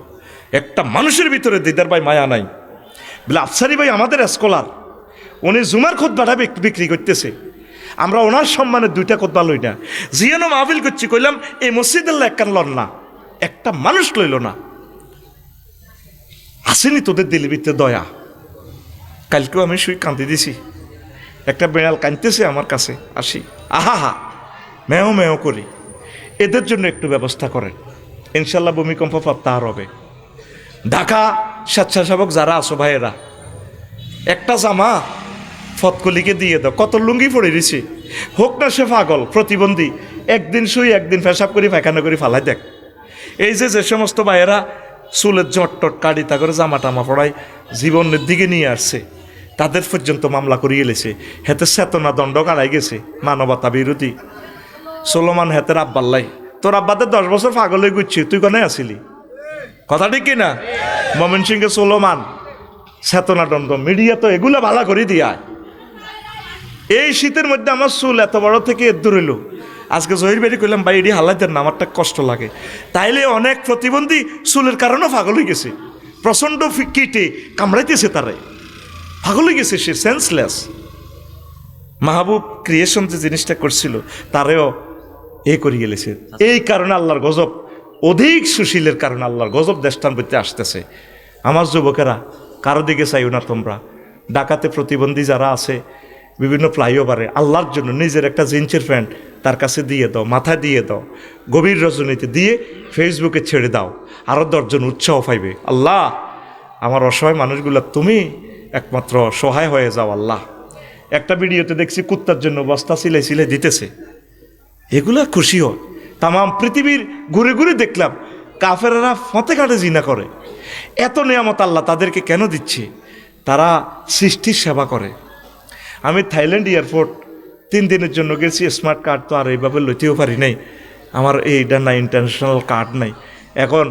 S1: একটা মানুষের ভিতরে দিদার ভাই মায়া নাই বলে আফসারি ভাই আমাদের স্কলার, উনি জুমার খুতবাটা বিক্রি করতেছে, আমরা ওনার সম্মানে 2টা খুতবা লই না, জিয়ানো মাহফিল করছি, কইলাম এই মসজিদের একখান লন না, একটা মানুষ লইল না। আসেনি তোদের দিলের ভিতরে দয়া? কালকেও আমি শুই কাঁদি দিছি, একটা বেড়াল কাঁদতেছে আমার কাছে, আসি আহা হা মেও মেও করি। এদের জন্য একটু ব্যবস্থা করেন, ইনশাল্লাহ ভূমিকম্প প্রত্যাহার হবে। ঢাকা স্বেচ্ছাসেবক যারা আছো ভাইয়েরা, একটা জামা ফতকলিকে দিয়ে দাও, কত লুঙ্গি পড়ে দিছি, হোক না সে পাগল প্রতিবন্ধী, একদিন শুই একদিন পেশাব করি পায়খানা করি ফালাই দেখ। এই যে সমস্ত ভাইয়েরা চুলের জটটট কাটি তা করে জামা টামা পড়ায় জীবনের দিকে নিয়ে আসছে, তাদের পর্যন্ত মামলা করিয়ে গেছে, হেতে চেতনা দণ্ড কাড়াই গেছে, মানবতা বিরোধী। সোলোমান হেতের আব্বাল্লাই, তোর আব্বাদের 10 বছর পাগল হয়ে গুচ্ছি, তুই কোনে আসিলি? কথা ঠিক কিনা? ময়মন সিংহে সোলোমান চেতনা দণ্ড, মিডিয়া তো এগুলো ভালো করে দিয়া। এই শীতের মধ্যে আমার চুল এত বড় থেকে দূর হইল, আজকে জহির বেরি করলাম ভাই এটি হালাই দেন না, আমারটা কষ্ট লাগে। তাইলে অনেক প্রতিবন্ধী চুলের কারণেও পাগল হয়ে গেছে, প্রচণ্ড কিটে কামড়াইতেছে, তারে পাগল হয়ে গেছে, সে সেন্সলেস। মাহবুব ক্রিয়েশন যে জিনিসটা করছিল তারেও করিয়ে গেলেছে। এই কারণে আল্লাহর গজব, অধিক সুশীলের কারণে আল্লাহর গজব দেশটান বইতে আসতেছে। আমার যুবকেরা, কারো দিকে চাইও না তোমরা, ডাকাতে প্রতিবন্ধী যারা আছে বিভিন্ন ফ্লাইওভারে, আল্লাহর জন্য নিজের একটা জিন্সের প্যান্ট তার কাছে দিয়ে দাও, মাথায় দিয়ে দাও, গভীর রজনীতে দিয়ে ফেসবুকে ছেড়ে দাও, আরও 10 জন উৎসাহ পাইবে। আল্লাহ আমার অসহায় মানুষগুলো তুমি একমাত্র সহায় হয়ে যাও আল্লাহ। একটা ভিডিওতে দেখছি কুত্তার জন্য বস্তা সিলাই সিলাই দিতেছে, এগুলা খুশি হয়। তাম পৃথিবীর ঘুরে ঘুরে দেখলাম কাফেররা ফতে কাটে জিনা করে। এত নিয়ামত আল্লাহ তাদেরকে কেন দিচ্ছে? তারা সৃষ্টির সেবা করে। আমি থাইল্যান্ড এয়ারপোর্ট 3 দিনের জন্য গেছি, স্মার্ট কার্ড তো আর এইভাবে লইতেও পারি নাই, আমার এইটা নাই, ইন্টারন্যাশনাল কার্ড নাই। এখন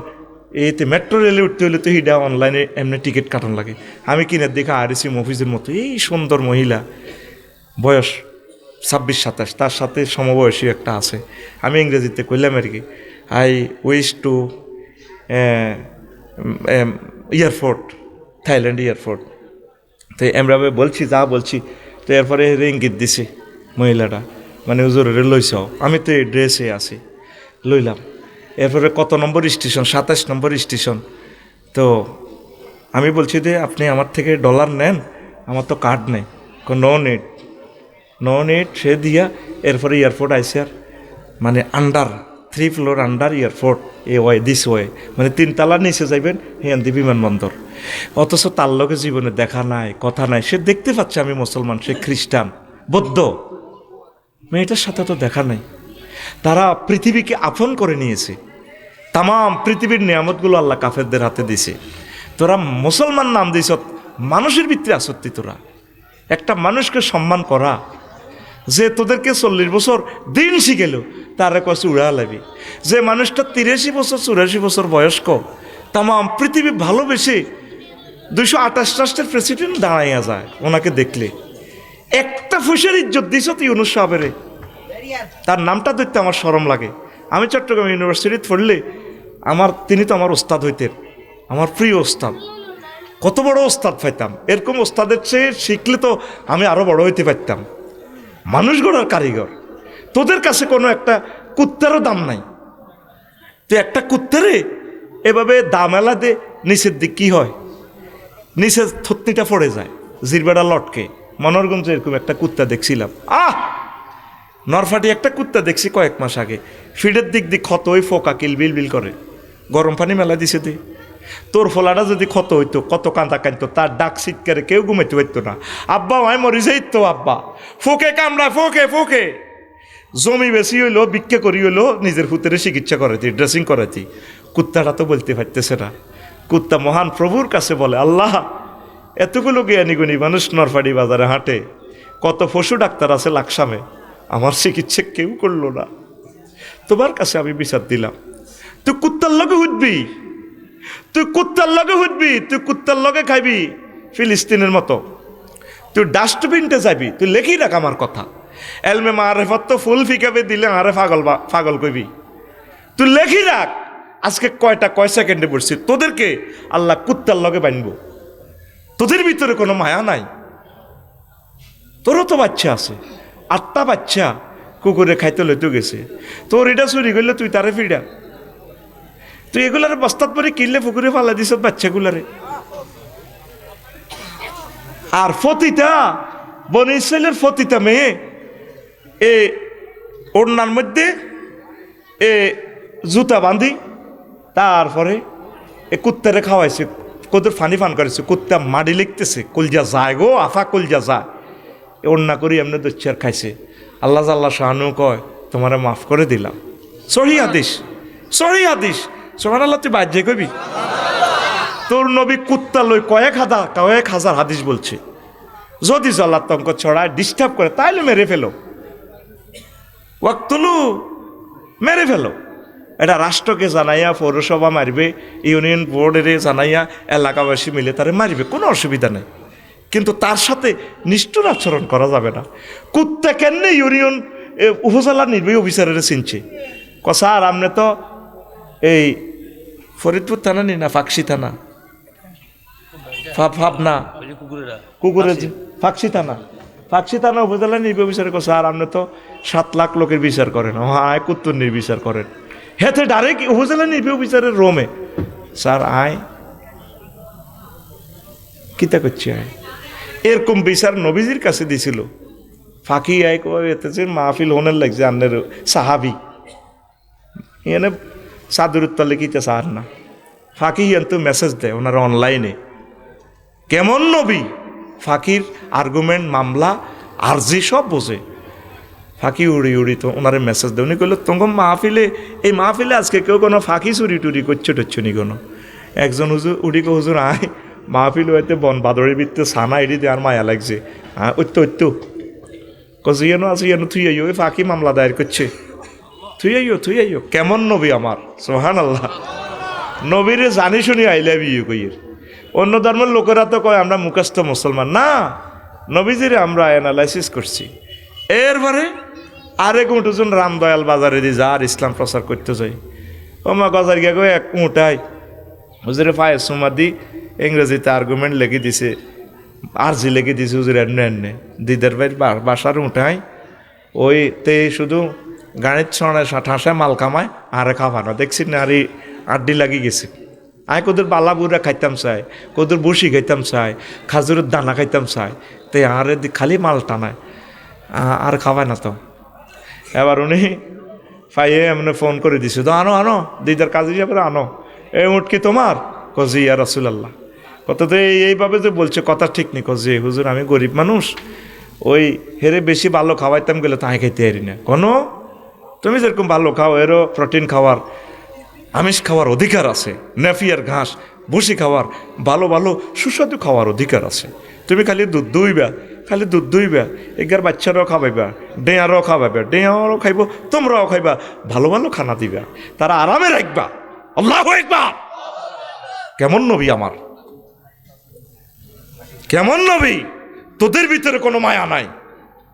S1: এইতে মেট্রো রেলে উঠতে হলে তো এইটা অনলাইনে এমনি টিকিট কাটানো লাগে। আমি কিনের দেখে আরএসি মফিজের মতো এই সুন্দর মহিলা, বয়স 26-27, তার সাথে সমবয়সী একটা আছে। আমি ইংরেজিতে কইলাম আর কি, I wish to airport, Thailand airport. তো আমরা বলছি যা বলছি, তো এরপরে ইঙ্গিত দিছে মহিলাটা, মানে হুজুরে লইছ, আমি তো এই ড্রেসে আছি, লইলাম। এরপরে কত নম্বর স্টেশন? 27 নম্বর স্টেশন। তো আমি বলছি যে আপনি আমার থেকে ডলার নেন, আমার তো কার্ড নেই। নো নিড সে দিয়া এরপরে এয়ারপোর্ট আইসে, আর মানে under 3 floor under airport, this way, মানে 3 তলার নিচে যাইবেন হেয়ান্দি বিমানবন্দর। অথচ তার লোকে জীবনে দেখা নাই, কথা নাই, সে দেখতে পাচ্ছে আমি মুসলমান, সে খ্রিস্টান, বৌদ্ধ, মেয়েটার সাথে তো দেখা নাই। তারা পৃথিবীকে আপন করে নিয়েছে, তাম পৃথিবীর নিয়ামতগুলো আল্লাহ কাফেরদের হাতে দিছে। তোরা মুসলমান নাম দিস, মানুষের ভিতরে আসত্তি। তোরা একটা মানুষকে সম্মান করা, যে তোদেরকে 40 বছর দিন শিখেল তারা কষ্ট উড়া লাগবে। যে মানুষটা 83 বছর 84 বছর বয়স্ক, তাম পৃথিবী ভালোবেসে 228 রাষ্ট্রের প্রেসিডেন্ট দাঁড়াইয়া যায় ওনাকে দেখলে। একটা ফুসের ইজ্জত দিস তুই ইউনুস সাহেবের, তার নামটা দেখতে আমার শরম লাগে। আমি চট্টগ্রাম ইউনিভার্সিটিতে পড়লে তিনি তো আমার ওস্তাদ হইতেন, আমার প্রিয় ওস্তাদ। কত বড় ওস্তাদ পাইতাম, এরকম ওস্তাদের চেয়ে শিখলে তো আমি আরও বড় হইতে পারতাম। মানুষ গড়ার কারিগর। তোদের কাছে কোনো একটা কুত্তারও দাম নাই, তো একটা কুত্তারে এভাবে দাম এলা দে, নিচের দিক কী হয়, নিচে থত্নিটা পড়ে যায়, জিরবেড়া লটকে। মনোরগঞ্জে এরকম একটা কুত্তা দেখছিলাম, নরফাটি একটা কুত্তা দেখছি কয়েক মাস আগে, ফিডের দিক দিয়ে ক্ষত হয়ে ফোকা কিলবিল বিল করে, গরম পানি মেলা দিছে দে। তোর ফোলাটা যদি ক্ষত হইতো, কত কাঁদা কাঁদতো, তার ডাক চিৎকারে কেউ ঘুমাইতে পারতো না। আব্বা আমি মরি যাইতো, আব্বা ফোকে কামড়া, ফোকে ফোকে। জমি বেশি হইলো, ভিক্ষে করি হইলো, নিজের পুত্রে চিকিৎসা করাতি, ড্রেসিং করাতি। কুত্তাটা তো বলতে পারতেছে না। কুত্তা মহান প্রভুর কাছে বলে, আল্লাহ এতগুলো জ্ঞানী গুণী মানুষ নরফাড়ি বাজারে হাঁটে, কত পশু ডাক্তার আছে লাকসামে, আমার চিকিৎসা কেউ করলো না। তোমার কাছে আমি বিচার দিলাম। তুই কুত্তার লগে হুদবি, তুই কুত্তার লগে হুদবি, তুই কুত্তার লগে খাইবি ফিলিস্তিনের মতো, তুই ডাস্টবিনতে যাবি, তুই লেখি রাখ আমার কথা। এলমে মারেফত তো ফুল ফিকাবে দিলে আরে পাগল কইবি, তুই লেখি রাখ। আজকে কয় সেকেন্ডে বলছি তোদেরকে আল্লাহ কুত্তার লগে বানব। তোদের ভিতরে কোনো মায়া নাই। তোরও তো বাচ্চা আছে, 8টা বাচ্চা কুকুরে খাইতে লইতে গেছে, তোর এটা চুরি করলে তুই তারে ফিরা, তুই এগুলার বস্তাত পরে কিনলে পুকুরে ফালা দিস বাচ্চাগুলারে। আর ফতিতা বনি ইসরাইলের ফতিতা মেয়ে এ ওড়নার মধ্যে এ জুতা বাঁধি, তারপরে এ কুত্তারে খাওয়াইছে, কত ফানি ফান করেছে, কুত্তা মাটি লিখতেছে, কলজা যায় গো আফা কলজা যায়, ওড়না করি এমনি দচ্চার খাইছে। আল্লাহ জাল্লা শাহানু কয় তোমারে মাফ করে দিলাম। সহি হাদিস, সহি হাদিস। সুবহানাল্লাহ, তুই বাজ্যে কবি তোর নবী কুত্তা লই কয়েক হাজার হাদিস বলছে। যদি জলাতঙ্ক ছড়ায় ডিস্টার্ব করে তাইলে মেরে ফেলো, ওয়াক্তুলু মেরে ফেলো। এটা রাষ্ট্রকে জানাইয়া, পৌরসভা মারবে, ইউনিয়ন বোর্ডের জানাইয়া, এলাকাবাসী মিলে তারে মারবে, কোনো অসুবিধা নেই। কিন্তু তার সাথে নিষ্ঠুর আচরণ করা যাবে না। কুত্তা কেন ইউনিয়ন উপজেলা নির্বাহী অফিসারের চিনছে, স্যার আপনি তো এই ফরিদপুর থানা নি না ফাঁকশি থানা, না কুকুরের ফাঁকশি থানা উপজেলা নির্বাহী অফিসারে স্যার আপনি তো 7 লাখ লোকের বিচার করেন, আয় কুত্তুর নির্বিচার করেন। হেতে ডাইরেক্ট উপজেলা নির্বাহী অফিসারের রোমে, স্যার আয় কিতা করছি আয়। এরকম বিচার নবীজির কাছে দিছিল। ফাঁকি আয় এতে যে মাহফিল হোনের লাগছে আন্নের সাহাবি এনে চাদর উত্তলে কিতে চার না, ফাঁকি তো মেসেজ দেয় ওনারা অনলাইনে। কেমন নবী, ফাঁকির আর্গুমেন্ট, মামলা, আরজি সব বোঝে। ফাঁকি উড়ি তো ওনারে মেসেজ দেয়। উনি কইল তোমার মাহফিলে, এই মাহফিলে আজকে কেউ কোনো ফাঁকি চুরি টুরি করছে টচ্ছে নি কোনো। একজন হুজুর উড়ি কো হুজুর আয় মাহফিল হইতে বন বাদরের ভিতরে সানা এড়ি দেওয়ার মায়া লাগছে। হ্যাঁ ঐত্য কজিয়ানো আছে ইয়ানো থুই আইও, ওই ফাঁকি মামলা দায়ের করছে, থুই আইও। কেমন নবী আমার, সুবহানাল্লাহ। নবীরে জানি শুনি আইলে বিয়ে কইয়ের। অন্য ধর্মের লোকেরা তো কয় আমরা মুখস্থ মুসলমান, না, নবীজিরে আমরা অ্যানালাইসিস করছি। এরপরে আরেক উঠুজন রামদয়াল বাজারে দিয়ে যা আর ইসলাম প্রচার করতে যাই, ও মা গজার গিয়া গো এক উঠাই হুজুরে পায়ে সুমা দি ইংরেজিতে আর্গুমেন্ট লেগে দিছে, আরজি লেগে দিছে হুজুর এনে দিদার ভাই বাসার উঠাই ওই তে শুধু গাড়ির ছড়ায় ঠাঁসায় মাল কামায় আরে খাওয়ানো দেখছি না, আর আড্ডি লাগি গেছে। আয় কোদের বালা বুড়া খাইতাম চাই, কোদের বসি খাইতাম চাই, খাজুরের দানা খাইতাম চাই, তাই আরে খালি মাল টানায় আর খাওয়ায় না তো। এবার উনি পাইয়ে এমনি ফোন করে দিছে, তো আনো দিদার কাজে যাবে আনো, এই উঠকি তোমার কজি ইয়া রাসূলুল্লাহ। কত তো এইভাবে যে বলছে কথা ঠিক নেই, কজি হুজুর আমি গরিব মানুষ, ওই হেরে বেশি ভালো খাওয়াইতাম গেলে তাই খাইতে হারি না। কোনো তুমি যেরকম ভালো খাও এরও প্রোটিন খাওয়ার, আমিষ খাওয়ার অধিকার আছে, নেফিয়ার ঘাস ভুসি খাওয়ার, ভালো ভালো সুস্বাদু খাওয়ার অধিকার আছে। তুমি খালি দুধ দুইবা, এগার বাচ্চারাও খাওয়াইবা, ডেয়ারও খাওয়াইবা, ডেয়ারও খাইব, তোমরাও খাইবা, ভালো ভালো খানা দিবা, তারা আরামে রাখবা। আল্লাহু আকবার। কেমন নবী আমার, কেমন নবী। তোদের ভিতরে কোনো মায়া নাই।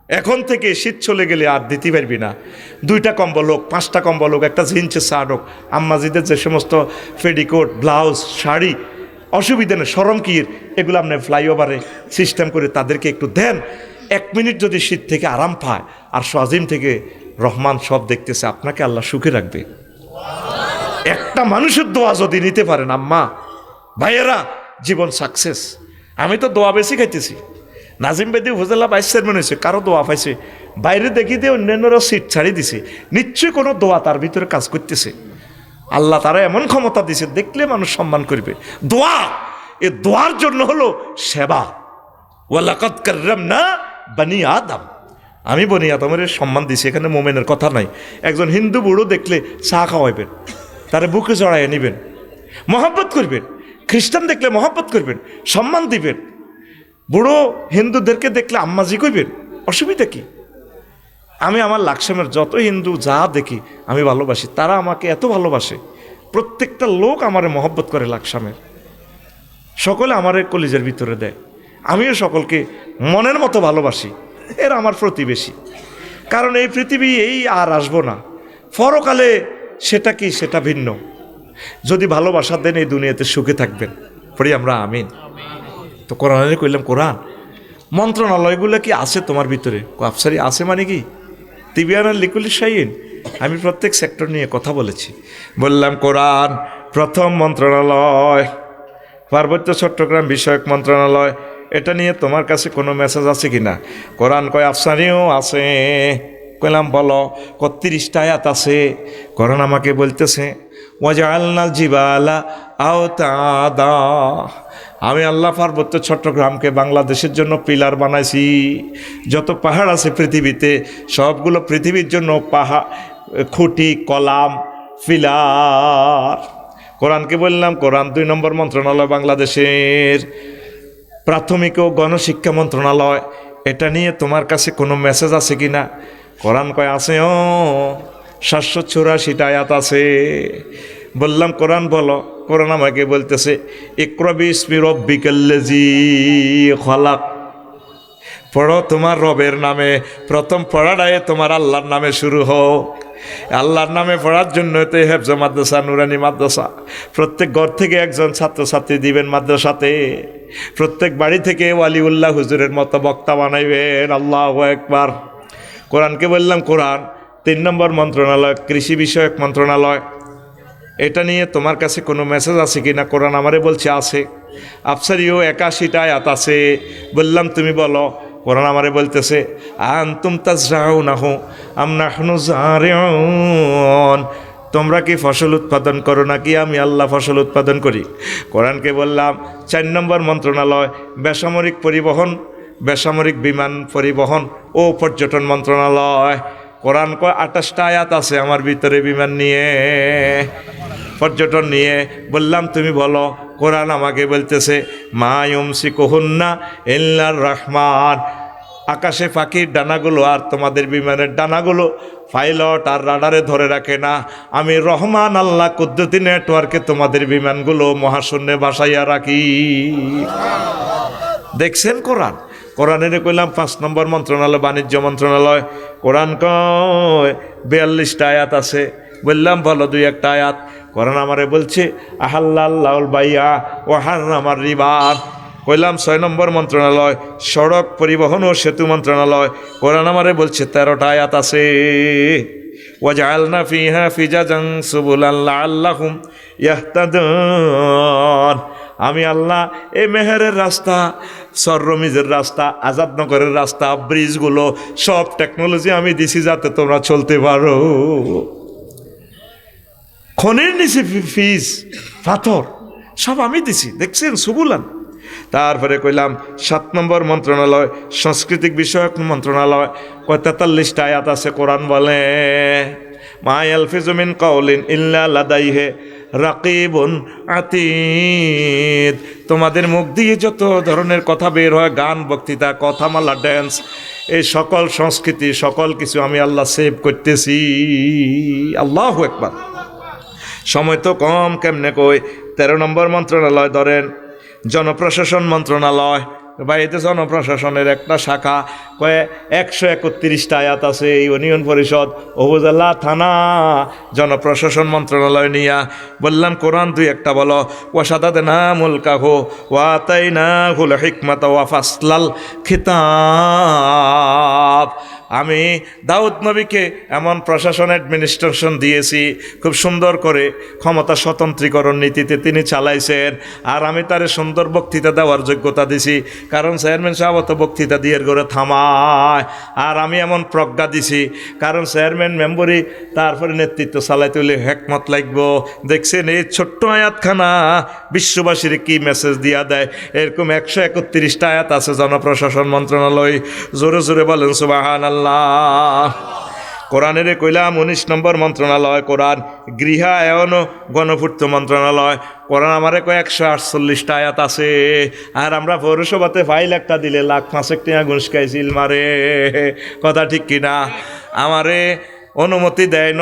S1: এখন থেকে শীত চলে গেলে আর দিতে পারবি না। 2টা কম্বল হোক, 5টা কম্বল হোক, একটা জিন্সের শার্ট হোক, আম্মাজিদের যে সমস্ত পেডিকোট, ব্লাউজ, শাড়ি, অসুবিধা নেই, শরম কির, এগুলো আপনি ফ্লাইওভারে সিস্টেম করে তাদেরকে একটু দেন। 1 মিনিট যদি শীত থেকে আরাম পায়, আর আজিম থেকে রহমান সব দেখতেছে, আপনাকে আল্লাহ সুখে রাখবে। একটা মানুষের দোয়া যদি নিতে পারেন আম্মা ভাইয়েরা, জীবন সাকসেস। আমি তো দোয়া বেশি খাইতেছি। নাজিম বেদি উপজেলা ভাইস চেয়ারম্যান হয়েছে, কারো দোয়া পাইছে, বাইরে দেখি দিয়ে অন্যান্যরা সিট ছাড়ি দিছে, নিশ্চয়ই কোনো দোয়া তার ভিতরে কাজ করতেছে। আল্লাহ তারা এমন ক্ষমতা দিছে, দেখলে মানুষ সম্মান করবে। দোয়া, এ দোয়ার জন্য হলো সেবা। ওয়ালাকাদ কাররামনা বনি আদম, আমি বনি আদমের সম্মান দিছি, এখানে মোমেনের কথা নাই। একজন হিন্দু বুড়ো দেখলে চা খাওয়াইবেন, তারা বুকে জড়াইয়া নিবেন, মহব্বত করবেন। খ্রিস্টান দেখলে মহব্বত করবেন, সম্মান দিবেন। বুড়ো হিন্দুদেরকে দেখলে আম্মাজি কইবেন, অসুবিধা কি? আমি আমার লাকসামের যত হিন্দু যা দেখি আমি ভালোবাসি, তারা আমাকে এত ভালোবাসে, প্রত্যেকটা লোক আমারে মহব্বত করে লাকসামের, সকলে আমার কলিজের ভিতরে দেয়, আমিও সকলকে মনের মতো ভালোবাসি। এরা আমার প্রতিবেশী, কারণ এই পৃথিবী এই আর আসবো না, পরকালে সেটা কি সেটা ভিন্ন। যদি ভালোবাসা দেন এই দুনিয়াতে সুখে থাকবেন, পড়ি আমরা আমিন। তো কোরআনে কইলাম, কোরআন মন্ত্রণালয়গুলো কি আছে তোমার ভিতরে? আফসারি আছে মানে কি তিবিয়ানার লিকুলি শাইন, আমি প্রত্যেক সেক্টর নিয়ে কথা বলেছি। বললাম কোরআন প্রথম মন্ত্রণালয় পার্বত্য চট্টগ্রাম বিষয়ক মন্ত্রণালয়, এটা নিয়ে তোমার কাছে কোনো মেসেজ আছে কি না? কোরআন কয় আফসারিও আছে। কইলাম বলো, ৩১টা আয়াত আছে। কোরআন আমাকে বলতেছে ওয়াজআলনাল জিবালা আওতাদা, আমি আল্লাহ পার্বত্য চট্টগ্রামকে বাংলাদেশের জন্য পিলার বানাইছি। যত পাহাড় আছে পৃথিবীতে সবগুলো পৃথিবীর জন্য পাহাড়, খুঁটি, কলাম, পিলার। কোরআনকে বললাম কোরআন ২ নম্বর মন্ত্রণালয় বাংলাদেশের প্রাথমিক ও গণশিক্ষা মন্ত্রণালয়, এটা নিয়ে তোমার কাছে কোনো মেসেজ আছে কি না? কোরআন কয় আছে, ৭৮৪টা আয়াত আছে। বললাম কোরআন বলো। কোরআন আমাকে বলতেছে ইকরা বিসমি রাব্বিকাল্লাযী খলাক, পড়ো তোমার রবের নামে। প্রথম পড়াটায় তোমার আল্লাহর নামে শুরু হোক। আল্লাহর নামে পড়ার জন্য তো হেফজ মাদ্রাসা, নুরানি মাদ্রাসা, প্রত্যেক ঘর থেকে একজন ছাত্রছাত্রী দিবেন মাদ্রাসাতে, প্রত্যেক বাড়ি থেকে ওয়ালিউল্লাহ হুজুরের মতো বক্তা বানাইবেন। আল্লাহু আকবার। কোরআনকে বললাম কোরআন ৩ নম্বর মন্ত্রণালয় কৃষি বিষয়ক মন্ত্রণালয়, এটা নিয়ে তোমার কাছে কোনো মেসেজ আছে কি না? কোরআন আমারে বলছে আছে। আফসারিও ৮১টা আয়াত আছে। বললাম তুমি বলো। কোরআন আমারে বলতেছে আনতুম তাজরাউনাহু আম নাহনু যারিউন, তোমরা কি ফসল উৎপাদন করো নাকি আমি আল্লাহ ফসল উৎপাদন করি? কোরআনকে বললাম ৪ নম্বর মন্ত্রণালয় বেসামরিক পরিবহন, বেসামরিক বিমান পরিবহন ও পর্যটন মন্ত্রণালয়। কোরআন কয় ২৮টা আয়াত আছে আমার ভিতরে বিমান নিয়ে, পর্যটন নিয়ে। বললাম তুমি বলো। কোরআন আমাকে বলতেছে মা ইউমসিকুহুন্না ইল্লার রহমান, আকাশে পাখির ডানাগুলো আর তোমাদের বিমানের ডানাগুলো পাইলট আর রাডারে ধরে রাখে না, আমি রহমান আল্লাহ কুদ্দুতি নেটওয়ার্কে তোমাদের বিমানগুলো মহাশূন্যে ভাসাইয়া রাখি। দেখছেন কোরআন? কোরআনের কইলাম ৫ নম্বর মন্ত্রণালয় বাণিজ্য মন্ত্রণালয়। কোরআন কয় ৪২টা আয়াত আছে। বললাম বলো ২-১টা আয়াত। কোরআন আমারে বলছে আহাল্লাল্লাহুল বাইয়া ওয়া হাররামার রিবা। কইলাম ৬ নম্বর মন্ত্রণালয় সড়ক পরিবহন ও সেতু মন্ত্রণালয়। কোরআন আমারে বলছে ১৩টা আয়াত আছে। ওয়াজআলনা ফিহা ফিজাজান সুবুলান লাআল্লাহুম ইয়াহতাদুন, আমি আল্লাহ এই মেহেরের রাস্তা, সররমিজের রাস্তা, আজাদনগরের রাস্তা, ব্রিজগুলো সব টেকনোলজি আমি দিছি যাতে তোমরা চলতে পারো। খনির নিচে ফিজ, পাথর সব আমি দিছি, দেখছেন সুবুলান। তারপরে কইলাম ৭ নম্বর মন্ত্রণালয় সাংস্কৃতিক বিষয়ক মন্ত্রণালয়, ৪৩টা আয়াত আছে। কোরআন বলে মা ইয়ালফিজু মিন কাউলিন ইল্লা লাদাইহি রাকিবুন আতীদ, তোমাদের মুখ দিয়ে যত ধরনের কথা বের হয়, গান, বক্তৃতা, কথামালা, ড্যান্স, এই সকল সংস্কৃতি সকল কিছু আমি আল্লাহ সেভ করতেছি। আল্লাহু আকবার। সময় তো কম, কেমনে কই। ১৩ নম্বর মন্ত্রণালয় ধরেন জনপ্রশাসন মন্ত্রণালয়, বা এতে জনপ্রশাসনের একটা শাখা, কয়ে ১৩১টা আয়াত আছে। ইউনিয়ন পরিষদ, উপজেলা, থানা, জনপ্রশাসন মন্ত্রণালয় নিয়া। বললাম কোরআন ২-১টা বলো। ওয়াশাদাদনা মুলকাহু ওয়া আতাইনাহুল হিকমাতা ওয়া ফাসলাল খিতাব, আমি দাউদ নবীকে এমন প্রশাসন অ্যাডমিনিস্ট্রেশন দিয়েছি, খুব সুন্দর করে ক্ষমতা স্বতন্ত্রীকরণ নীতিতে তিনি চালাইছেন। আর আমি তারে সুন্দর বক্তৃতা দেওয়ার যোগ্যতা দিছি, কারণ চেয়ারম্যান সাহেব অত বক্তৃতা দিয়ে করে থামায়। আর আমি এমন প্রজ্ঞা দিছি, কারণ চেয়ারম্যান মেম্বরই তারপরে নেতৃত্ব চালাইতে হলে হেকমত লাগবো। দেখছেন এই ছোট্ট আয়াতখানা বিশ্ববাসীর কি মেসেজ দিয়া দেয়। এরকম ১৩১টা আয়াত আছে জনপ্রশাসন মন্ত্রণালয়। জোরে জোরে বলেন সুবহানাল্লাহ। কোরআনের কইলাম 19 নম্বর মন্ত্রণালয় কোরআন, গৃহায়ন ও গণপূর্ত মন্ত্রণালয় কোরআন। আমারে কয় 148টা আয়াত আছে, আর আমরা পৌরসভাতে ফাইল একটা দিলে লাখ 5 টাকা ঘুষ খাইছিল মারে। কথা ঠিক কিনা? আমারে অনুমতি দেয়